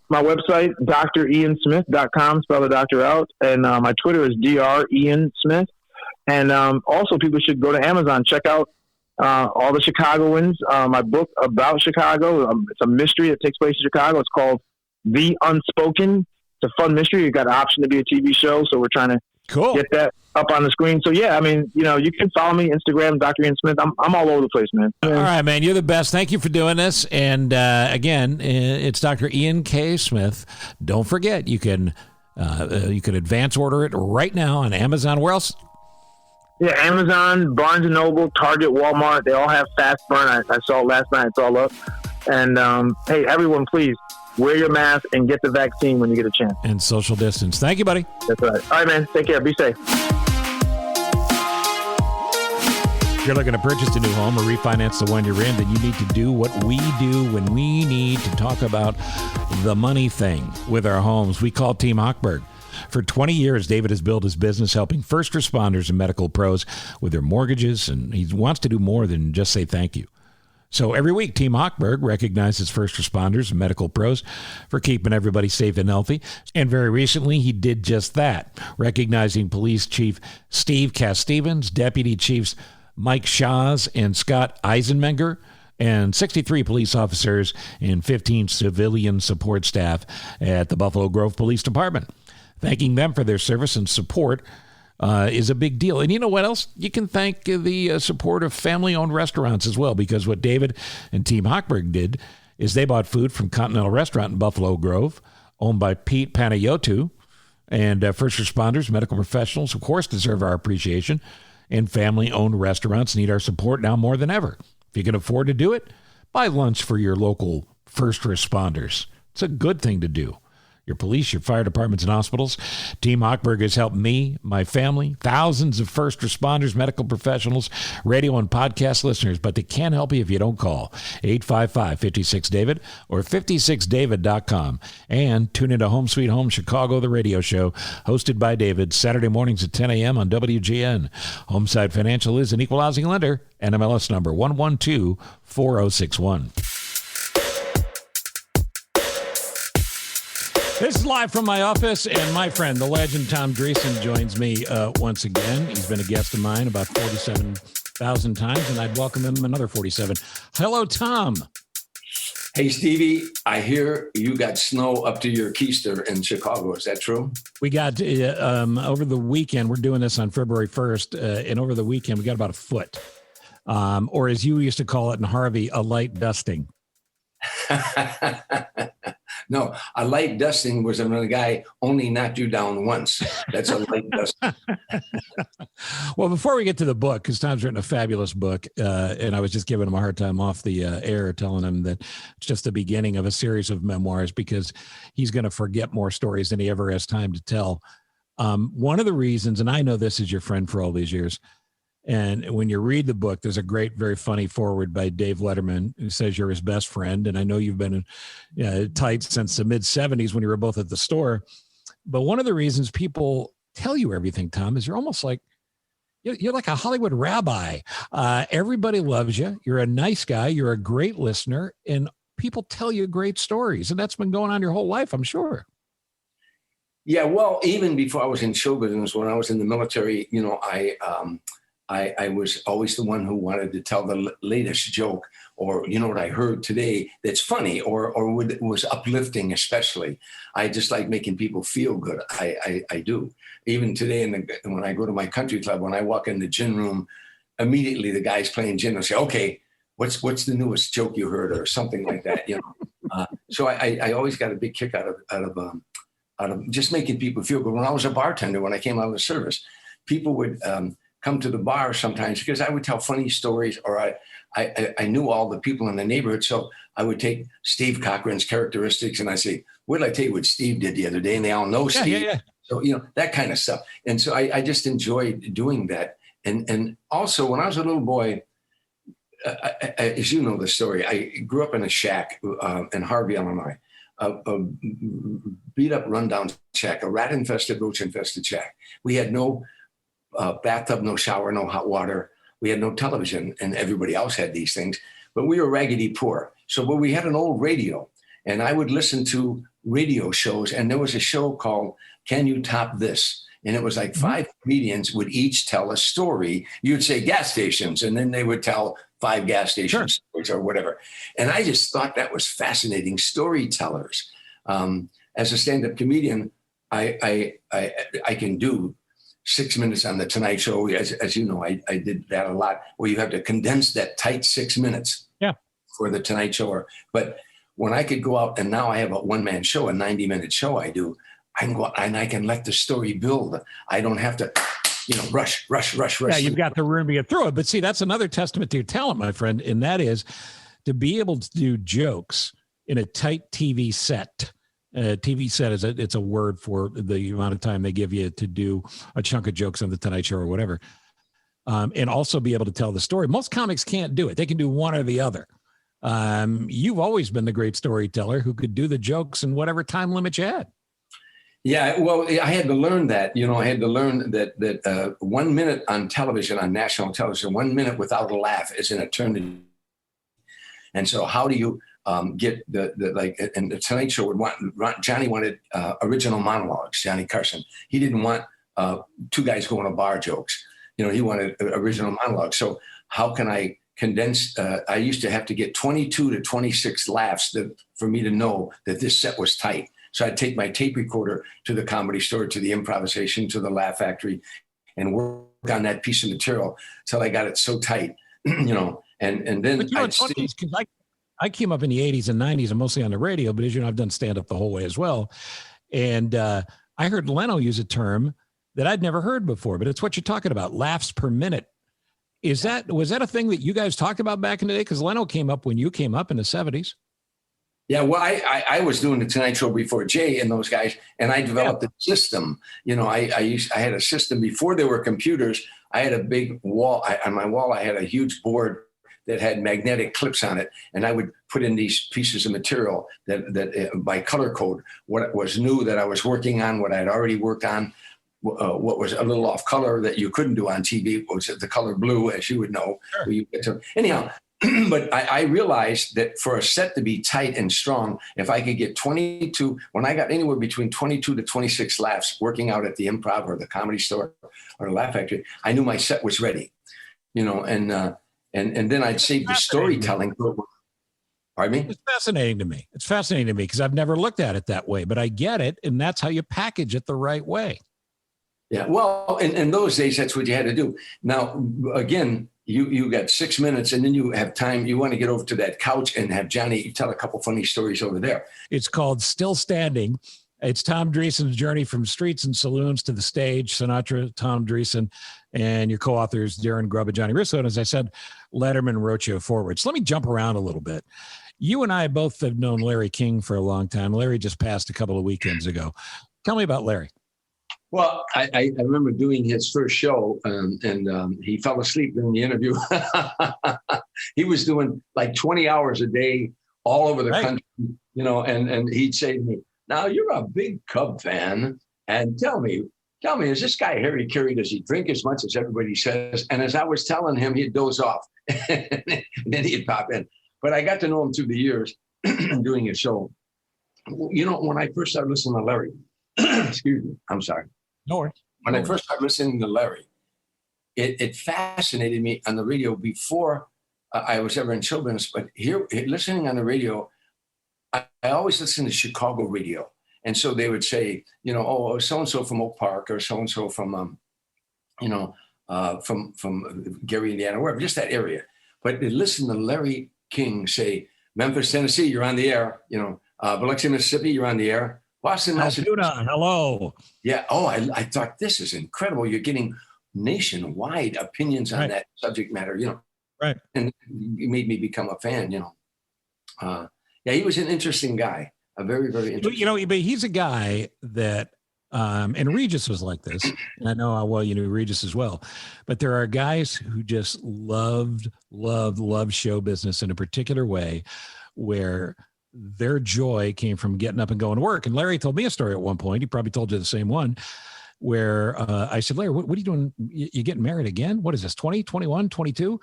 My website, driansmith.com, spell the doctor out, and my Twitter is driansmith. And also people should go to Amazon, check out all the Chicagoans, my book about Chicago. It's a mystery that takes place in Chicago. It's called The Unspoken. It's a fun mystery. You've got an option to be a TV show, so we're trying to get that up on the screen. So yeah, I mean, you can follow me Instagram, Dr. Ian Smith. I'm all over the place, man. All right, man, you're the best. Thank you for doing this. And again, it's Dr. Ian K. Smith. Don't forget, you can advance order it right now on Amazon. Where else? Yeah, Amazon, Barnes & Noble, Target, Walmart. They all have fast burn. I saw it last night. It's all up. And hey, everyone, please wear your mask and get the vaccine when you get a chance. And social distance. Thank you, buddy. That's right. All right, man. Take care. Be safe. If you're looking to purchase a new home or refinance the one you're in, then you need to do what we do when we need to talk about the money thing with our homes. We call Team Hochberg. For 20 years, David has built his business helping first responders and medical pros with their mortgages, and he wants to do more than just say thank you. So every week, Team Hochberg recognizes first responders and medical pros for keeping everybody safe and healthy. And very recently, he did just that, recognizing Police Chief Steve Cass-Stevens, Deputy Chiefs Mike Shaws and Scott Eisenmenger, and 63 police officers and 15 civilian support staff at the Buffalo Grove Police Department. Thanking them for their service and support is a big deal. And you know what else? You can thank the support of family-owned restaurants as well, because what David and Team Hochberg did is they bought food from Continental Restaurant in Buffalo Grove, owned by Pete Panayotou, and first responders, medical professionals, of course, deserve our appreciation, and family-owned restaurants need our support now more than ever. If you can afford to do it, buy lunch for your local first responders. It's a good thing to do. Your police, your fire departments, and hospitals. Team Hochberg has helped me, my family, thousands of first responders, medical professionals, radio and podcast listeners, but they can't help you if you don't call 855-56-DAVID or 56david.com. And tune into Home Sweet Home Chicago, the radio show, hosted by David, Saturday mornings at 10 a.m. on WGN. Homeside Financial is an equal housing lender, NMLS number 1124061. This is live from my office, and my friend, the legend Tom Dreesen, joins me once again. He's been a guest of mine about 47,000 times, and I'd welcome him another 47. Hello, Tom. Hey, Stevie, I hear you got snow up to your keister in Chicago. Is that true? We got, over the weekend, we're doing this on February 1st, and over the weekend, we got about a foot, or as you used to call it in Harvey, a light dusting. No, a light dusting was when a guy only knocked you down once. That's a light dusting. Well, before we get to the book, because Tom's written a fabulous book, and I was just giving him a hard time off the air, telling him that it's just the beginning of a series of memoirs because he's going to forget more stories than he ever has time to tell. One of the reasons, and I know this is your friend for all these years, and when you read the book, there's a great, very funny foreword by Dave Letterman who says you're his best friend. And I know you've been tight since the mid-'70s when you were both at the store. But one of the reasons people tell you everything, Tom, is you're almost like, you're like a Hollywood rabbi. Everybody loves you. You're a nice guy. You're a great listener. And people tell you great stories. And that's been going on your whole life, I'm sure. Yeah, well, even before I was in show business, when I was in the military, I was always the one who wanted to tell the latest joke or, what I heard today that's funny or was uplifting, especially. I just like making people feel good. I do. Even today, when I go to my country club, when I walk in the gin room, immediately the guys playing gin will say, okay, what's the newest joke you heard or something like that, So I always got a big kick out of just making people feel good. When I was a bartender, when I came out of the service, people would come to the bar sometimes because I would tell funny stories, or I knew all the people in the neighborhood. So I would take Steve Cochran's characteristics and I say, what did I tell you what Steve did the other day? And they all know Steve. Yeah. So, that kind of stuff. And so I just enjoyed doing that. And also when I was a little boy, as you know the story, I grew up in a shack in Harvey, Illinois, a beat up, rundown shack, a rat infested, roach infested shack. We had no bathtub, no shower, no hot water. We had no television, and everybody else had these things, but we were raggedy poor. But we had an old radio, and I would listen to radio shows, and there was a show called Can You Top This? And it was like 5 comedians would each tell a story. You'd say gas stations, and then they would tell 5 gas station stories or whatever. And I just thought that was fascinating, storytellers. As a stand-up comedian, I can do 6 minutes on the Tonight Show. As you know, I did that a lot, where you have to condense that tight 6 minutes for the Tonight Show. But when I could go out, and now I have a one-man show, a 90-minute show I do, I can go out and I can let the story build. I don't have to, rush. Yeah, you've got the room to get through it. But see, that's another testament to your talent, my friend, and that is to be able to do jokes in a tight TV set. TV set it's a word for the amount of time they give you to do a chunk of jokes on the Tonight Show or whatever, and also be able to tell the story. Most comics can't do it; they can do one or the other. You've always been the great storyteller who could do the jokes in whatever time limit you had. Yeah, well, I had to learn that. I had to learn that 1 minute on television, on national television, 1 minute without a laugh is an eternity. And so, how do you get and the Tonight Show would Johnny wanted original monologues. Johnny Carson, he didn't want 2 guys going to bar jokes. He wanted original monologues. So how can I condense? I used to have to get 22 to 26 laughs for me to know that this set was tight. So I'd take my tape recorder to the Comedy Store, to the Improvisation, to the Laugh Factory, and work on that piece of material till I got it so tight, and then it's funny because I came up in the 80s and 90s and mostly on the radio, but as you know, I've done stand-up the whole way as well. And I heard Leno use a term that I'd never heard before, but it's what you're talking about, laughs per minute. Was that a thing that you guys talked about back in the day? Because Leno came up when you came up in the 70s. Yeah, well, I was doing the Tonight Show before Jay and those guys, and I developed a system. I had a system before there were computers. I had a big wall. On my wall, I had a huge board that had magnetic clips on it, and I would put in these pieces of material that by color code, what was new that I was working on, what I'd already worked on, what was a little off color that you couldn't do on TV, was the color blue, as you would know. Sure. Anyhow. But I realized that for a set to be tight and strong, if I could get 22, when I got anywhere between 22 to 26 laughs working out at the Improv or the Comedy Store or the Laugh Factory, I knew my set was ready, and then I'd save the storytelling. Pardon me? It's fascinating to me. It's fascinating to me because I've never looked at it that way, but I get it. And that's how you package it the right way. Yeah. Well, in those days, that's what you had to do. Now, again, you got 6 minutes and then you have time. You want to get over to that couch and have Johnny tell a couple funny stories over there. It's called Still Standing. It's Tom Dreesen's journey from streets and saloons to the stage. Sinatra, Tom Dreesen, and your co-authors, Darren Grubb and Johnny Russo. And as I said, Letterman wrote you forward. So let me jump around a little bit. You and I both have known Larry King for a long time. Larry just passed a couple of weekends ago. Tell me about Larry. Well, I remember doing his first show and he fell asleep during the interview. He was doing like 20 hours a day all over the country, and he'd say to me, now you're a big Cub fan. And tell me, is this guy Harry Carey, does he drink as much as everybody says? And as I was telling him, he'd doze off and then he'd pop in. But I got to know him through the years doing his show. When I first started listening to Larry, excuse me, I'm sorry. No worries. When I first started listening to Larry, it fascinated me on the radio before I was ever in show business. But here, listening on the radio, I always listened to Chicago radio. And so they would say, so-and-so from Oak Park or so-and-so from, from Gary, Indiana, wherever, just that area. But they listened to Larry King say, Memphis, Tennessee, you're on the air, Biloxi, Mississippi, you're on the air. Boston, Massachusetts. Altoona, hello. Yeah. Oh, I thought this is incredible. You're getting nationwide opinions on that subject matter, Right. And it made me become a fan, Yeah, he was an interesting guy. A very, very interesting. But he's a guy that, and Regis was like this. And I know how well you knew Regis as well. But there are guys who just loved show business in a particular way, where their joy came from getting up and going to work. And Larry told me a story at one point. He probably told you the same one, where I said, Larry, what are you doing? You getting married again? What is this, 20, 21, 22?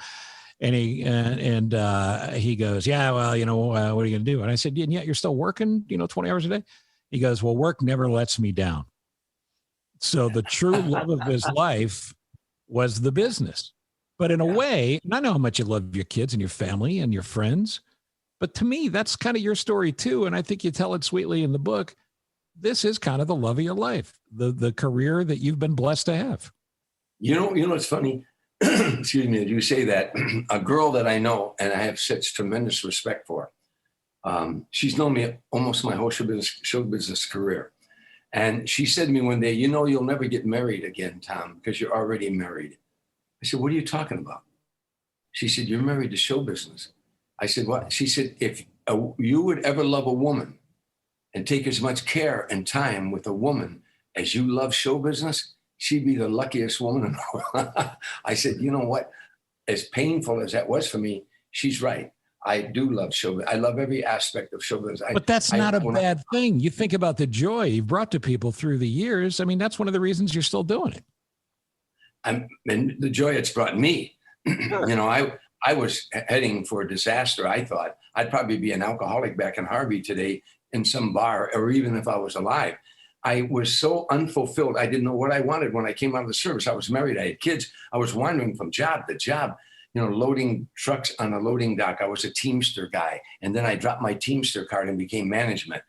And he goes, yeah, well, what are you going to do? And I said, and yet you're still working, 20 hours a day. He goes, well, work never lets me down. So the true love of his life was the business. But in a way, and I know how much you love your kids and your family and your friends, but to me, that's kind of your story too. And I think you tell it sweetly in the book. This is kind of the love of your life, the career that you've been blessed to have. It's funny. Excuse me, you say that. A girl that I know and I have such tremendous respect for, she's known me almost my whole show business career. And she said to me one day, you'll never get married again, Tom, because you're already married. I said, what are you talking about? She said, you're married to show business. I said, what? She said, if you would ever love a woman and take as much care and time with a woman as you love show business, she'd be the luckiest woman in the world. I said, you know what? As painful as that was for me, she's right. I do love show business. I love every aspect of show business. But that's not a bad thing. You think about the joy you've brought to people through the years. I mean, that's one of the reasons you're still doing it. And the joy it's brought me. I was heading for a disaster. I thought I'd probably be an alcoholic back in Harvey today in some bar, or even if I was alive. I was so unfulfilled. I didn't know what I wanted when I came out of the service. I was married. I had kids. I was wandering from job to job, loading trucks on a loading dock. I was a Teamster guy. And then I dropped my Teamster card and became management.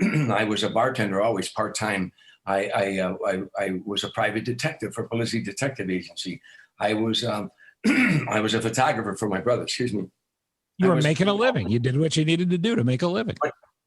I was a bartender, always part-time. I was a private detective for Police Detective Agency. I was a photographer for my brother. Excuse me. You were making a living. You did what you needed to do to make a living.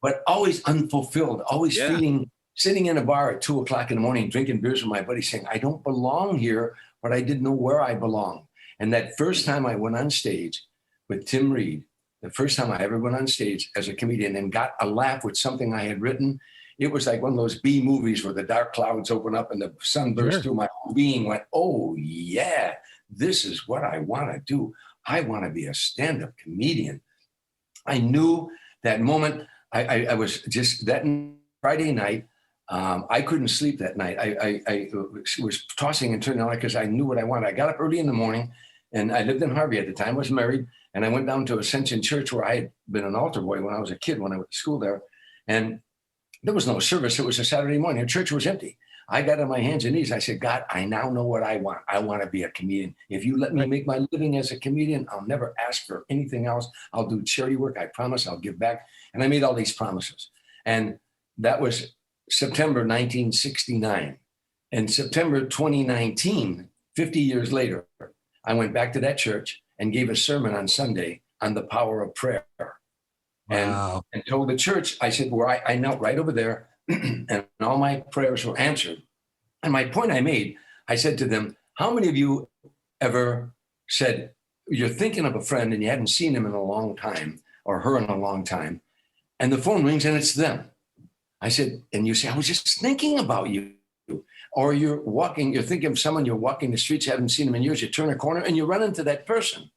But always unfulfilled, always feeling, sitting in a bar at 2:00 in the morning, drinking beers with my buddy saying, I don't belong here, but I didn't know where I belong. And that first time I went on stage with Tim Reed, the first time I ever went on stage as a comedian and got a laugh with something I had written, it was like one of those B movies where the dark clouds open up and the sun bursts through. My whole being went, oh yeah, this is what I want to do. I want to be a stand-up comedian. I knew that moment. I was just that Friday night. I couldn't sleep that night. I was tossing and turning on because I knew what I wanted. I got up early in the morning, and I lived in Harvey at the time, was married, and I went down to Ascension Church where I had been an altar boy when I was a kid, when I went to school there. And there was no service. It was a Saturday morning. The church was empty. I got on my hands and knees. I said, God, I now know what I want. I want to be a comedian. If you let me make my living as a comedian, I'll never ask for anything else. I'll do charity work. I promise I'll give back. And I made all these promises. And that was September 1969. And September 2019, 50 years later, I went back to that church and gave a sermon on Sunday on the power of prayer. Wow. And told the church, I said, where I knelt right over there, and all my prayers were answered. And my point I made, I said to them, how many of you ever said, you're thinking of a friend and you hadn't seen him in a long time or her in a long time, and the phone rings and it's them? I said, and you say, I was just thinking about you. Or you're thinking of someone, you're walking the streets, haven't seen them in years, you turn a corner and you run into that person.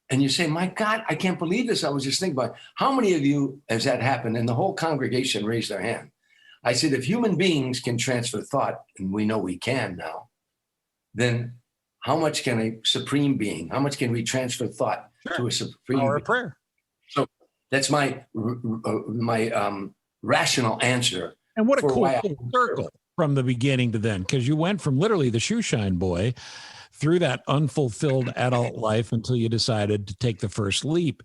And you say, my God, I can't believe this. I was just thinking about it. How many of you has that happened? And the whole congregation raised their hand. I said, if human beings can transfer thought, and we know we can now, then how much can a supreme being, how much can we transfer thought to a supreme Power being? of prayer. So that's my rational answer. And what a cool circle from the beginning to then, because you went from literally the shoe shine boy through that unfulfilled adult life until you decided to take the first leap.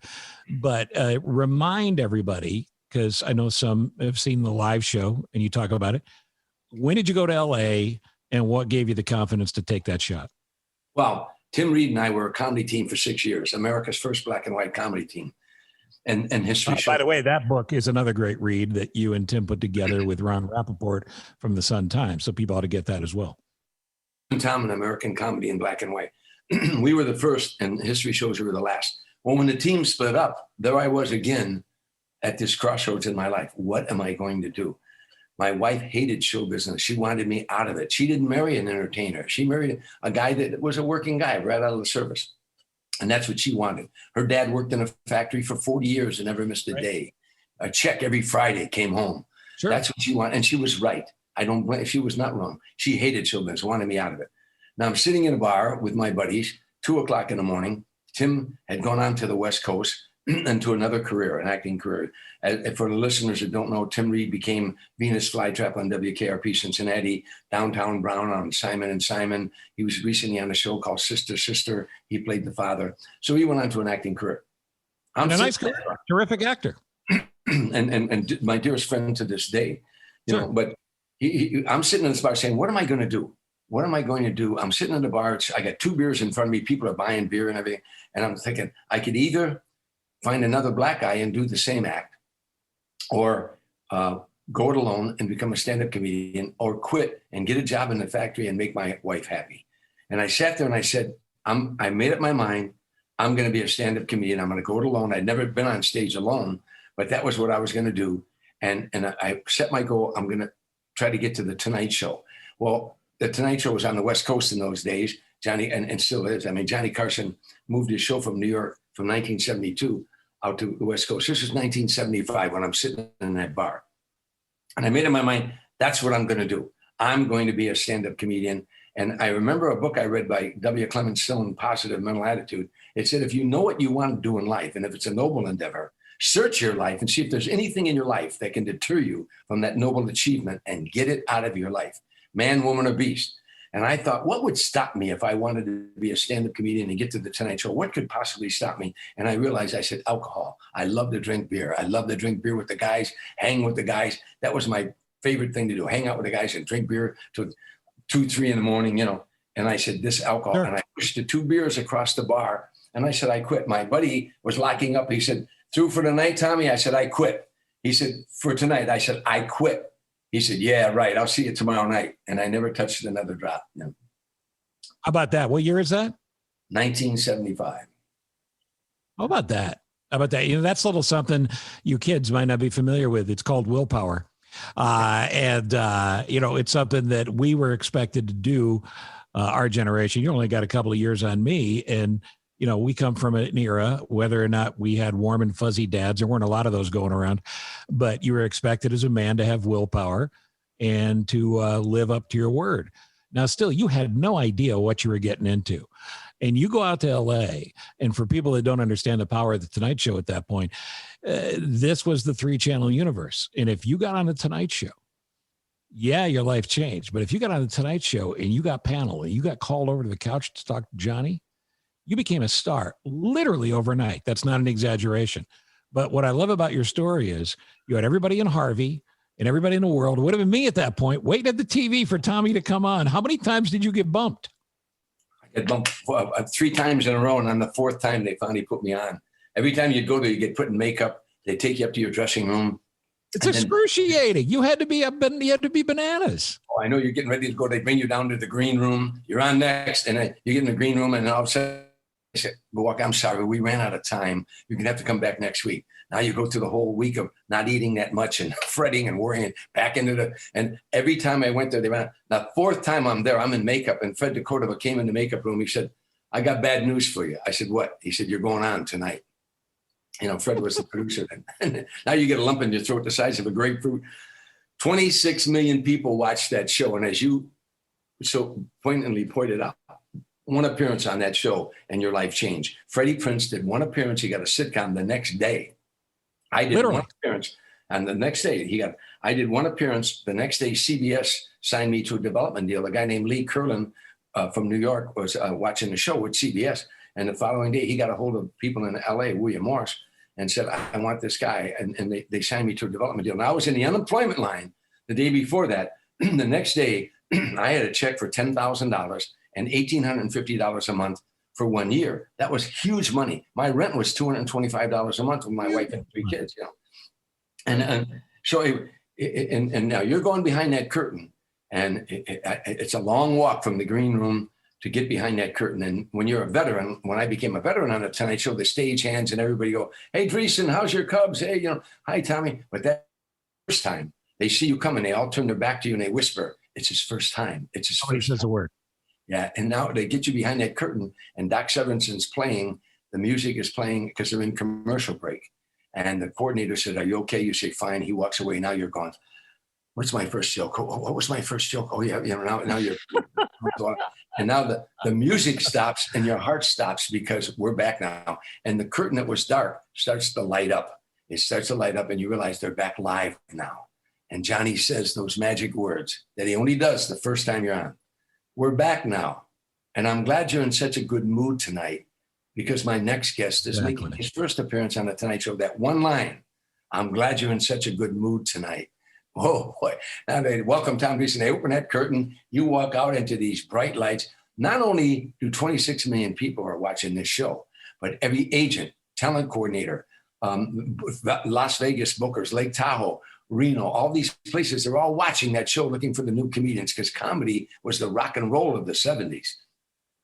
But remind everybody, because I know some have seen the live show and you talk about it. When did you go to LA and what gave you the confidence to take that shot? Well, Tim Reed and I were a comedy team for 6 years, America's first black and white comedy team. and history shows. By the way, that book is another great read that you and Tim put together with Ron Rappaport from the Sun Times. So people ought to get that as well. Tom, an American comedy in black and white. We were the first, and history shows we were the last. Well, when the team split up, there I was again at this crossroads in my life. What am I going to do? My wife hated show business. She wanted me out of it. She didn't marry an entertainer. She married a guy that was a working guy right out of the service. And that's what she wanted. Her dad worked in a factory for 40 years and never missed a day. A check every Friday, came home. Sure. That's what she wanted. And she was right. I don't blame, she was not wrong. She hated show business, wanted me out of it. Now I'm sitting in a bar with my buddies, 2:00 in the morning. Tim had gone on to the West Coast and to another career, an acting career. For the listeners that don't know, Tim Reed became Venus Flytrap on WKRP Cincinnati, Downtown Brown on Simon and Simon. He was recently on a show called Sister Sister. He played the father. So he went on to an acting career. I'm a nice guy, terrific actor. and my dearest friend to this day. You know, but I'm sitting in this bar saying, what am I going to do? What am I going to do? I'm sitting in the bar. I got 2 beers in front of me. People are buying beer and everything. And I'm thinking, I could either find another black guy and do the same act, or go it alone and become a stand-up comedian, or quit and get a job in the factory and make my wife happy. And I sat there and I said, I made up my mind. I'm going to be a stand-up comedian. I'm going to go it alone. I'd never been on stage alone, but that was what I was going to do. And I set my goal. I'm going to try to get to the Tonight Show. Well, the Tonight Show was on the West Coast in those days, Johnny, and still is. I mean, Johnny Carson moved his show from New York from 1972 out to the West Coast. This was 1975 when I'm sitting in that bar. And I made up my mind, that's what I'm going to do. I'm going to be a stand-up comedian. And I remember a book I read by W. Clement Stone, Positive Mental Attitude. It said, if you know what you want to do in life, and if it's a noble endeavor, search your life and see if there's anything in your life that can deter you from that noble achievement and get it out of your life. Man, woman, or beast. And I thought, what would stop me if I wanted to be a stand-up comedian and get to the Tonight Show? What could possibly stop me? And I realized, I said, alcohol. I love to drink beer. I love to drink beer with the guys, hang with the guys. That was my favorite thing to do, hang out with the guys and drink beer till 2, 3 in the morning, you know. And I said, this alcohol. Sure. And I pushed the 2 beers across the bar. And I said, I quit. My buddy was locking up. He said, through for the night, Tommy? I said, I quit. He said, for tonight? I said, I quit. He said, yeah, right. I'll see you tomorrow night. And I never touched another drop. No. How about that? What year is that? 1975. How about that? How about that? You know, that's a little something you kids might not be familiar with. It's called willpower. You know, it's something that we were expected to do, our generation. You only got a couple of years on me. And, you know, we come from an era, whether or not we had warm and fuzzy dads, there weren't a lot of those going around, but you were expected as a man to have willpower and to live up to your word. Now, still, you had no idea what you were getting into. And you go out to LA, and for people that don't understand the power of the Tonight Show at that point, this was the 3-channel universe. And if you got on the Tonight Show, yeah, your life changed. But if you got on the Tonight Show and you got panel and you got called over to the couch to talk to Johnny, you became a star literally overnight. That's not an exaggeration. But what I love about your story is you had everybody in Harvey and everybody in the world, would have been me at that point, waiting at the TV for Tommy to come on. How many times did you get bumped? I got bumped 3 times in a row. And on the 4th time, they finally put me on. Every time you go there, you get put in makeup. They take you up to your dressing room. It's excruciating. You had to be bananas. Oh, I know you're getting ready to go. They bring you down to the green room. You're on next. And you get in the green room and all of a sudden, I said, Milwaukee, I'm sorry, we ran out of time. You're going to have to come back next week. Now you go through the whole week of not eating that much and fretting and worrying back into and every time I went there, they ran. Now, 4th time I'm there, I'm in makeup. And Fred Decordova came in the makeup room. He said, I got bad news for you. I said, what? He said, you're going on tonight. You know, Fred was the producer then. And now you get a lump in your throat the size of a grapefruit. 26 million people watched that show. And as you so poignantly pointed out, 1 appearance on that show and your life changed. Freddie Prinze did 1 appearance. He got a sitcom the next day. I did literally 1 appearance. And the next day I did 1 appearance. The next day, CBS signed me to a development deal. A guy named Lee Curlin from New York was watching the show with CBS. And the following day, he got a hold of people in LA, William Morris, and said, I want this guy. And they signed me to a development deal. Now I was in the unemployment line the day before that. The next day, I had a check for $10,000 and $1,850 a month for 1 year. That was huge money. My rent was $225 a month with my wife and 3 kids, you know. And so, and now you're going behind that curtain, and it's a long walk from the green room to get behind that curtain. And when you're a veteran, when I became a veteran on the Tonight Show, the stage hands and everybody go, "Hey, Dreesen, how's your Cubs? Hey, you know, hi, Tommy." But that first time they see you coming, they all turn their back to you and they whisper, "It's his first time. It's his Nobody first says time." a word. Yeah, and now they get you behind that curtain, and Doc Severinson's playing. The music is playing because they're in commercial break. And the coordinator said, "Are you okay?" You say, "Fine." He walks away. Now you're gone. What's my first joke? Oh, what was my first joke? Oh, yeah, you know, now you're, and now the music stops and your heart stops because we're back now. And the curtain that was dark starts to light up. It starts to light up and you realize they're back live now. And Johnny says those magic words that he only does the first time you're on. "We're back now. And I'm glad you're in such a good mood tonight because my next guest is making his first appearance on the Tonight Show." That one line, "I'm glad you're in such a good mood tonight." Oh boy. Now they welcome Tom Dreesen. They open that curtain. You walk out into these bright lights. Not only do 26 million people are watching this show, but every agent, talent coordinator, Las Vegas bookers, Lake Tahoe, Reno, all these places, they're all watching that show looking for the new comedians because comedy was the rock and roll of the 70s.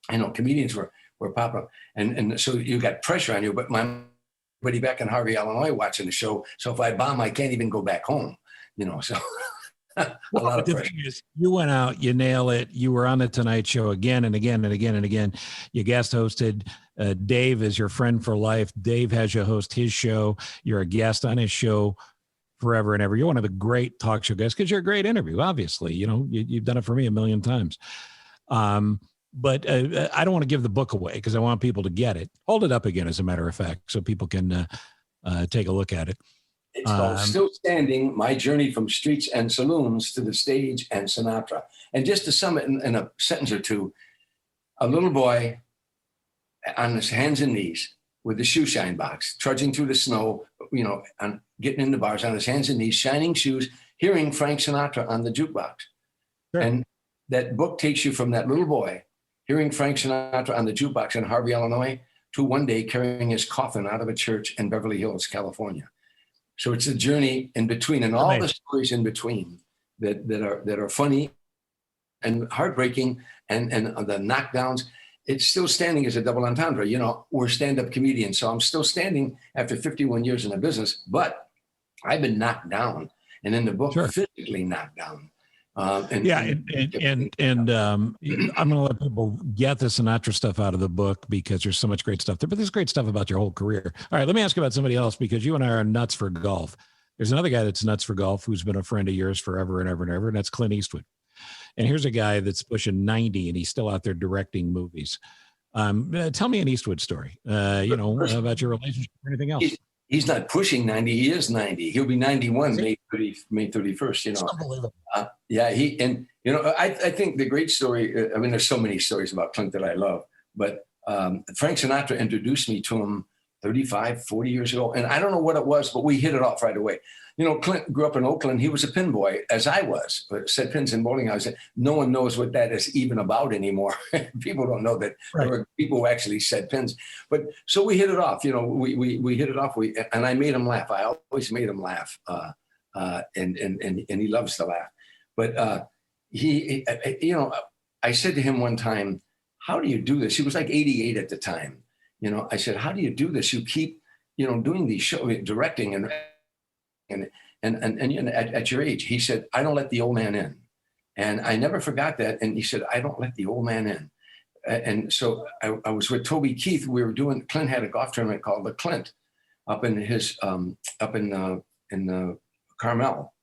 I know comedians were popular. And so you got pressure on you, but my buddy back in Harvey, Illinois watching the show. So if I bomb, I can't even go back home. You know, so a lot of pressure. Is, you went out, you nail it. You were on the Tonight Show again and again and again and again. You guest hosted. Dave is your friend for life. Dave has you host his show. You're a guest on his show forever and ever. You're one of the great talk show guests because you're a great interview. Obviously, you know you've done it for me a million times. But I don't want to give the book away because I want people to get it. Hold it up again, as a matter of fact, so people can take a look at it. It's called Still Standing, My Journey from Streets and Saloons to the Stage and Sinatra. And just to sum it in a sentence or two, a little boy on his hands and knees with the shoe shine box, trudging through the snow, you know, and getting in the bars on his hands and knees, shining shoes, hearing Frank Sinatra on the jukebox. Sure. And that book takes you from that little boy hearing Frank Sinatra on the jukebox in Harvey, Illinois, to one day carrying his coffin out of a church in Beverly Hills, California. So it's a journey in between, and all the stories in between that are funny and heartbreaking, and the knockdowns. It's still standing as a double entendre. You know, we're stand-up comedians, so I'm still standing after 51 years in the business, but I've been knocked down, and in the book, physically knocked down. I'm going to let people get the Sinatra stuff out of the book because there's so much great stuff there, but there's great stuff about your whole career. All right, let me ask you about somebody else because you and I are nuts for golf. There's another guy that's nuts for golf who's been a friend of yours forever and ever and ever, and that's Clint Eastwood. And here's a guy that's pushing 90 and he's still out there directing movies. Tell me an Eastwood story, about your relationship or anything else. He's not pushing 90. He is 90. He'll be 91 May 31st, you know. It's unbelievable. I think the great story, I mean, there's so many stories about Clint that I love, but Frank Sinatra introduced me to him 35, 40 years ago. And I don't know what it was, but we hit it off right away. You know, Clint grew up in Oakland. He was a pin boy, as I was, but set pins in bowling alleys. No one knows what that is even about anymore. People don't know that there were people who actually set pins. But so we hit it off. You know, we hit it off. And I made him laugh. I always made him laugh, and he loves to laugh. But I said to him one time, "How do you do this?" He was like 88 at the time. You know, I said, "How do you do this? You keep, doing these shows, directing and at your age." He said, "I don't let the old man in." And I never forgot that. And he said, "I don't let the old man in." And so I was with Toby Keith. Clint had a golf tournament called the Clint up in his, in Carmel,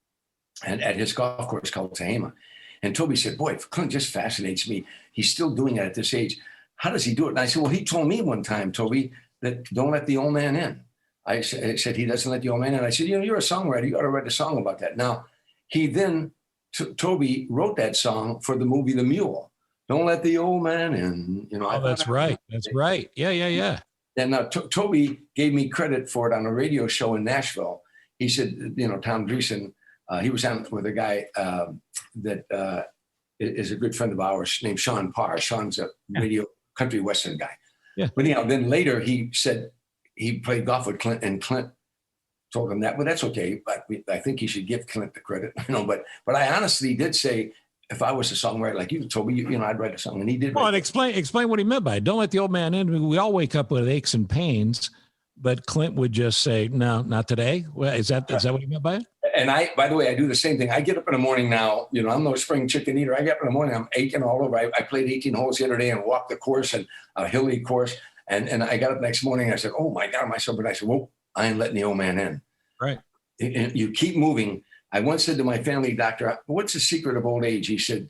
and at his golf course called Tehama. And Toby said, "Boy, Clint just fascinates me. He's still doing it at this age. How does he do it?" And I said, "Well, he told me one time, Toby, that don't let the old man in." I said, "He doesn't let the old man in." I said, "You're a songwriter. You ought to write a song about that." Now, he then, Toby wrote that song for the movie The Mule. Don't let the old man in. That's right. That's right. Yeah. And now Toby gave me credit for it on a radio show in Nashville. He said, Tom Dreesen, he was on with a guy that is a good friend of ours named Sean Parr. Sean's a radio country western guy. Yeah. But anyhow, then later he said he played golf with Clint, and Clint told him that. Well, that's okay. But I think you should give Clint the credit, But I honestly did say, if I was a songwriter like you told me, I'd write a song, and he did. Well, and explain what he meant by it. Don't let the old man in. We all wake up with aches and pains, but Clint would just say, "No, not today." Well, is that what he meant by it? And by the way, I do the same thing. I get up in the morning now. I'm no spring chicken eater. I get up in the morning, I'm aching all over. I played 18 holes the other day and walked the course, and a hilly course. And I got up next morning. I said, "Oh my God, my son!" But I said, "Whoa, I ain't letting the old man in." Right. And you keep moving. I once said to my family doctor, "What's the secret of old age?" He said,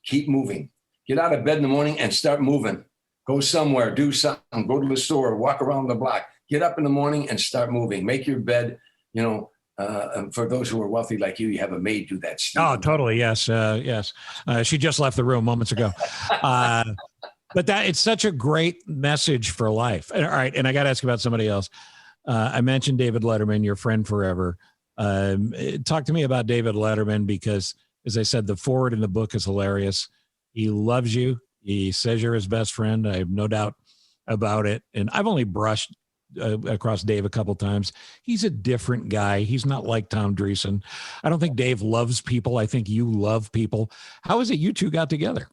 "Keep moving. Get out of bed in the morning and start moving. Go somewhere, do something, go to the store, walk around the block. Get up in the morning and start moving. Make your bed, for those who are wealthy like you have a maid do that. Steve. Oh, totally. Yes. Yes. She just left the room moments ago. But it's such a great message for life. All right. And I got to ask about somebody else. I mentioned David Letterman, your friend forever. Talk to me about David Letterman, because as I said, the forward in the book is hilarious. He loves you. He says you're his best friend. I have no doubt about it. And I've only brushed across Dave a couple times. He's a different guy. He's not like Tom Dreesen. I don't think Dave loves people. I think you love people. How is it you two got together?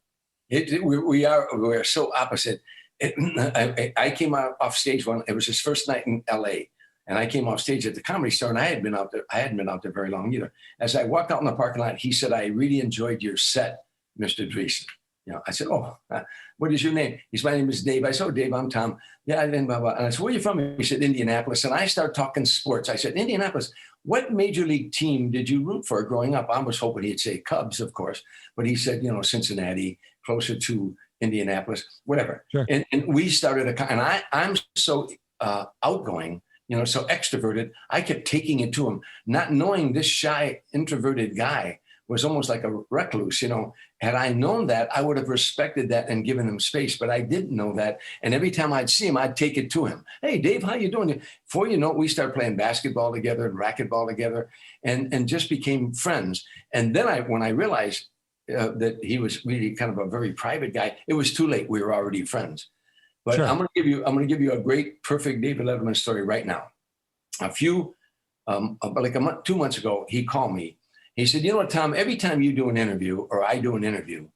We are so opposite. I came off stage it was his first night in LA. And I came off stage at the Comedy Store, and I hadn't been out there very long either. As I walked out in the parking lot, he said, "I really enjoyed your set, Mr. Dreesen." I said, "Oh, what is your name?" He said, "My name is Dave." I said, "Oh, Dave, I'm Tom." Yeah, and blah, blah. And I said, "Where are you from?" He said, "Indianapolis." And I started talking sports. I said, "Indianapolis, what major league team did you root for growing up?" I was hoping he'd say Cubs, of course. But he said, Cincinnati, closer to Indianapolis, whatever. Sure. And we started and I'm so outgoing, so extroverted. I kept taking it to him, not knowing this shy, introverted guy was almost like a recluse. Had I known that, I would have respected that and given him space, but I didn't know that. And every time I'd see him, I'd take it to him. "Hey, Dave, how you doing?" Before you know it, we started playing basketball together and racquetball together and just became friends. And then when I realized that he was really kind of a very private guy, it was too late. We were already friends. But sure. I'm going to give you a great, perfect David Letterman story right now. Like 2 months ago, he called me. He said, "Tom, every time you do an interview or I do an interview,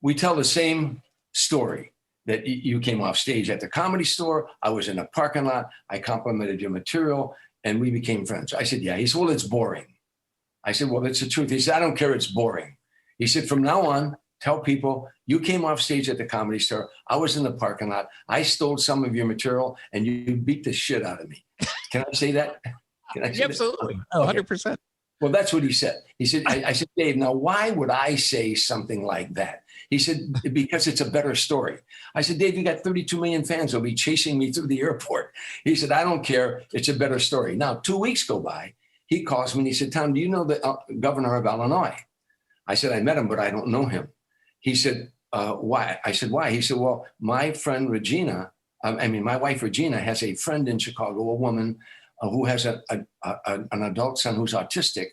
we tell the same story, that you came off stage at the Comedy Store. I was in a parking lot. I complimented your material and we became friends." I said, "Yeah." He said, "Well, it's boring." I said, "Well, that's the truth." He said, "I don't care. It's boring." He said, "From now on, tell people you came off stage at the Comedy Store. I was in the parking lot. I stole some of your material and you beat the shit out of me." Can I say that? Can I say Absolutely. That? Oh, 100%. Well, that's what he said. He said, I said, "Dave, now why would I say something like that?" He said, "Because it's a better story." I said, "Dave, you got 32 million fans who'll be chasing me through the airport." He said, "I don't care. It's a better story." Now, 2 weeks go by. He calls me and he said, "Tom, do you know the governor of Illinois?" I said, "I met him, but I don't know him." He said, "Why?" I said, "Why?" He said, "Well, my wife Regina has a friend in Chicago, a woman who has an adult son who's autistic.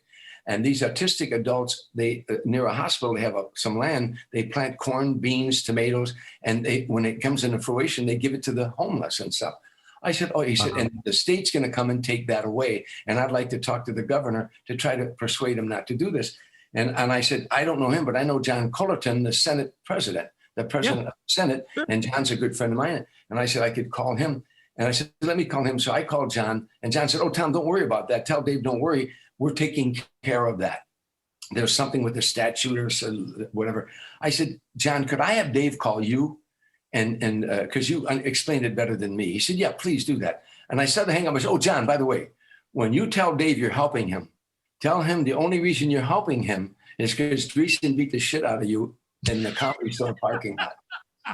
And these autistic adults, they near a hospital, they have some land, they plant corn, beans, tomatoes, and when it comes into fruition, they give it to the homeless and stuff." I said, "Oh," he said, "and the state's going to come and take that away. And I'd like to talk to the governor to try to persuade him not to do this." And I said, "I don't know him, but I know John Cullerton, the Senate president, of the Senate, and John's a good friend of mine." And I said, "I could call him." And I said, "Let me call him." So I called John, and John said, "Oh, Tom, don't worry about that. Tell Dave, don't worry. We're taking care of that. There's something with the statute or whatever." I said, "John, could I have Dave call you? And because you explained it better than me." He said, "Yeah, please do that." And I started to hang up. I said, "Oh, John, by the way, when you tell Dave you're helping him, tell him the only reason you're helping him is because Dreesen beat the shit out of you in the Comedy Store parking lot."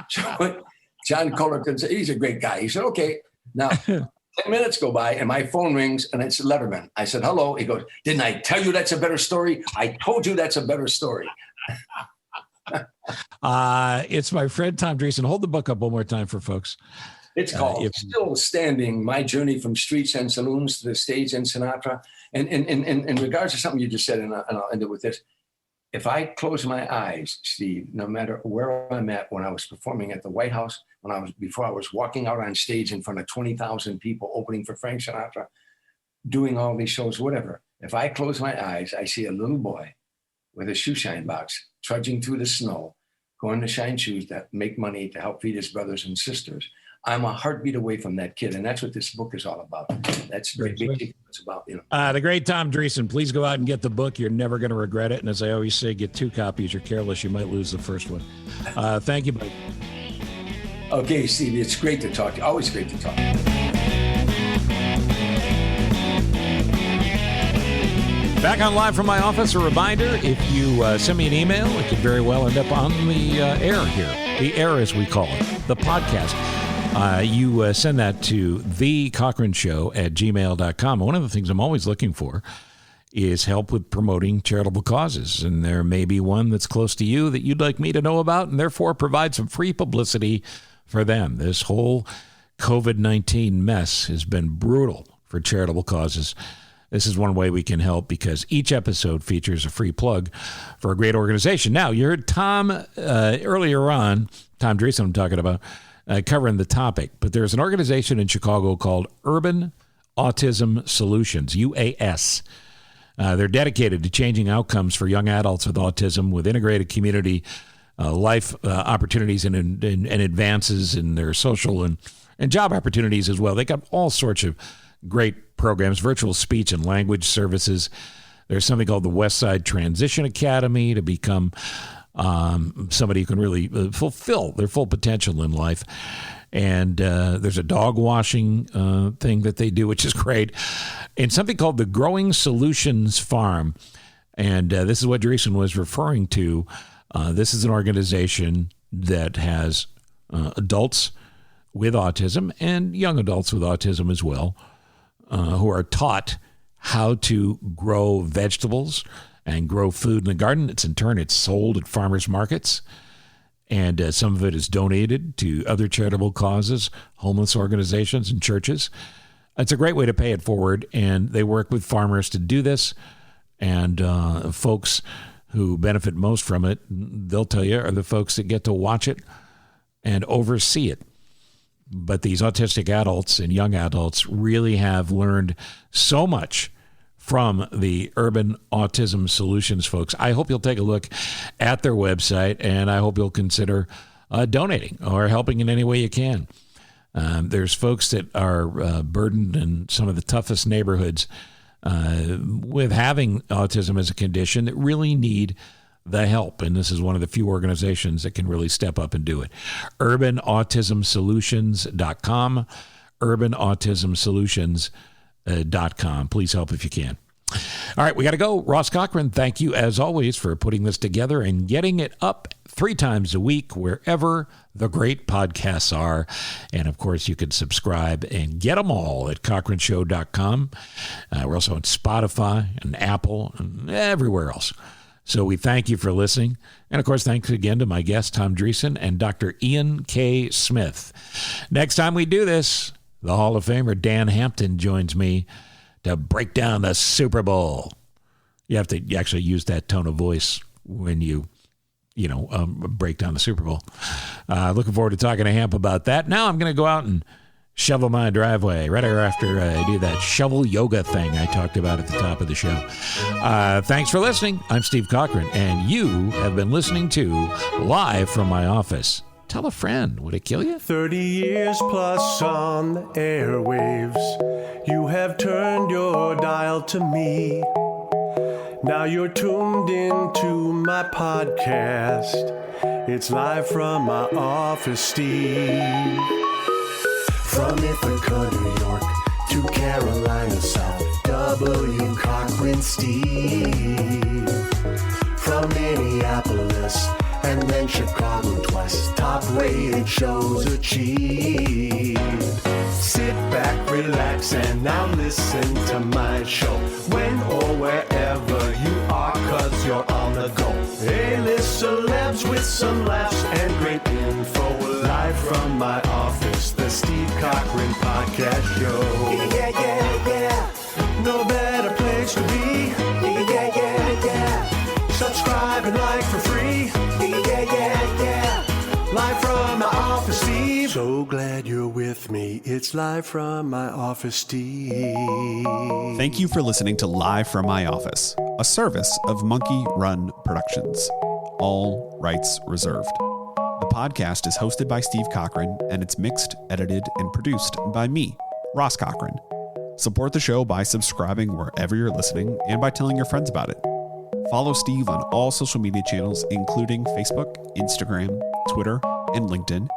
So John Cullerton said, he's a great guy. He said, "Okay." Now, 10 minutes go by and my phone rings and it's Letterman. I said, "Hello." He goes, "Didn't I tell you that's a better story? I told you that's a better story." It's my friend Tom Dreesen. Hold the book up one more time for folks. It's called Still Standing, My Journey from Streets and Saloons to the Stage in Sinatra. And in regards to something you just said, and I'll end it with this. If I close my eyes, Steve, no matter where I'm at, when I was performing at the White House, before I was walking out on stage in front of 20,000 people, opening for Frank Sinatra, doing all these shows, whatever. If I close my eyes, I see a little boy with a shoe shine box trudging through the snow, going to shine shoes that make money to help feed his brothers and sisters. I'm a heartbeat away from that kid, and that's what this book is all about. That's basically what it's about. The great Tom Dreesen. Please go out and get the book. You're never going to regret it. And as I always say, get 2 copies. You're careless, you might lose the first one. Thank you, buddy. Okay, Steve, it's great to talk to you. Always great to talk to you. Back on Live from my office, a reminder, if you send me an email, it could very well end up on the air here. The air, as we call it, the podcast. You send that to thecochranshow@gmail.com. One of the things I'm always looking for is help with promoting charitable causes. And there may be one that's close to you that you'd like me to know about, and therefore provide some free publicity for them. This whole COVID-19 mess has been brutal for charitable causes. This is one way we can help because each episode features a free plug for a great organization. Now, you heard Tom earlier on, Tom Dreesen I'm talking about, covering the topic. But there's an organization in Chicago called Urban Autism Solutions, UAS. They're dedicated to changing outcomes for young adults with autism with integrated community life opportunities and advances in their social and job opportunities as well. They got all sorts of great programs, virtual speech and language services. There's something called the West Side Transition Academy to become somebody who can really fulfill their full potential in life. And there's a dog washing thing that they do, which is great. And something called the Growing Solutions Farm. And this is what Dreesen was referring to. This is an organization that has adults with autism and young adults with autism as well, who are taught how to grow vegetables and grow food in the garden. It's sold at farmers markets. And some of it is donated to other charitable causes, homeless organizations, and churches. It's a great way to pay it forward. And they work with farmers to do this. And folks who benefit most from it, they'll tell you, are the folks that get to watch it and oversee it. But these autistic adults and young adults really have learned so much from the Urban Autism Solutions folks. I hope you'll take a look at their website, and I hope you'll consider donating or helping in any way you can. There's folks that are burdened in some of the toughest neighborhoods with having autism as a condition that really need the help. And this is one of the few organizations that can really step up and do it. UrbanAutismSolutions.com, UrbanAutismSolutions.com. Please help if you can. All right, we got to go. Ross Cochran, thank you as always for putting this together and getting it up 3 times a week wherever the great podcasts are. And of course, you can subscribe and get them all at CochranShow.com. We're also on Spotify and Apple and everywhere else. So we thank you for listening. And of course, thanks again to my guest, Tom Dreesen, and Dr. Ian K. Smith. Next time we do this, the Hall of Famer Dan Hampton joins me to break down the Super Bowl. You have to actually use that tone of voice when you break down the Super Bowl. Looking forward to talking to Hamp about that. Now I'm going to go out and shovel my driveway right after I do that shovel yoga thing I talked about at the top of the show. Thanks for listening. I'm Steve Cochran, and you have been listening to Live from My Office. Tell a friend. Would it kill you? 30 years plus on the airwaves. You have turned your dial to me. Now you're tuned into my podcast. It's Live from My Office, Steve. From Ithaca, New York to Carolina South, W. Cochran Steve. From Minneapolis and then Chicago twice, top-rated shows achieved. Sit back, relax, and now listen to my show. When or wherever you are, 'cause you're on the go. A-list celebs with some laughs and great info. Live from my office, the Steve Cochran Podcast Show. Yeah. No better place to be. Yeah. Subscribe and like for free. Yeah. Live from my office, Steve. So glad you're with me. It's live from my office, Steve. Thank you for listening to Live from My Office, a service of Monkey Run Productions. All rights reserved. The podcast is hosted by Steve Cochran, and it's mixed, edited, and produced by me, Ross Cochran. Support the show by subscribing wherever you're listening and by telling your friends about it. Follow Steve on all social media channels, including Facebook, Instagram, Twitter, and LinkedIn.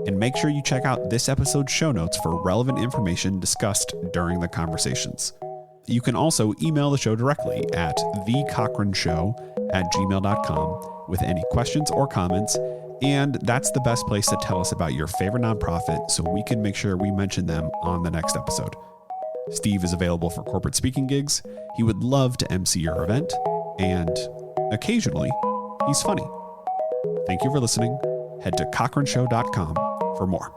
And make sure you check out this episode's show notes for relevant information discussed during the conversations. You can also email the show directly at thecochranshow@gmail.com with any questions or comments. And that's the best place to tell us about your favorite nonprofit so we can make sure we mention them on the next episode. Steve is available for corporate speaking gigs. He would love to MC your event. And occasionally, he's funny. Thank you for listening. Head to cochranshow.com for more.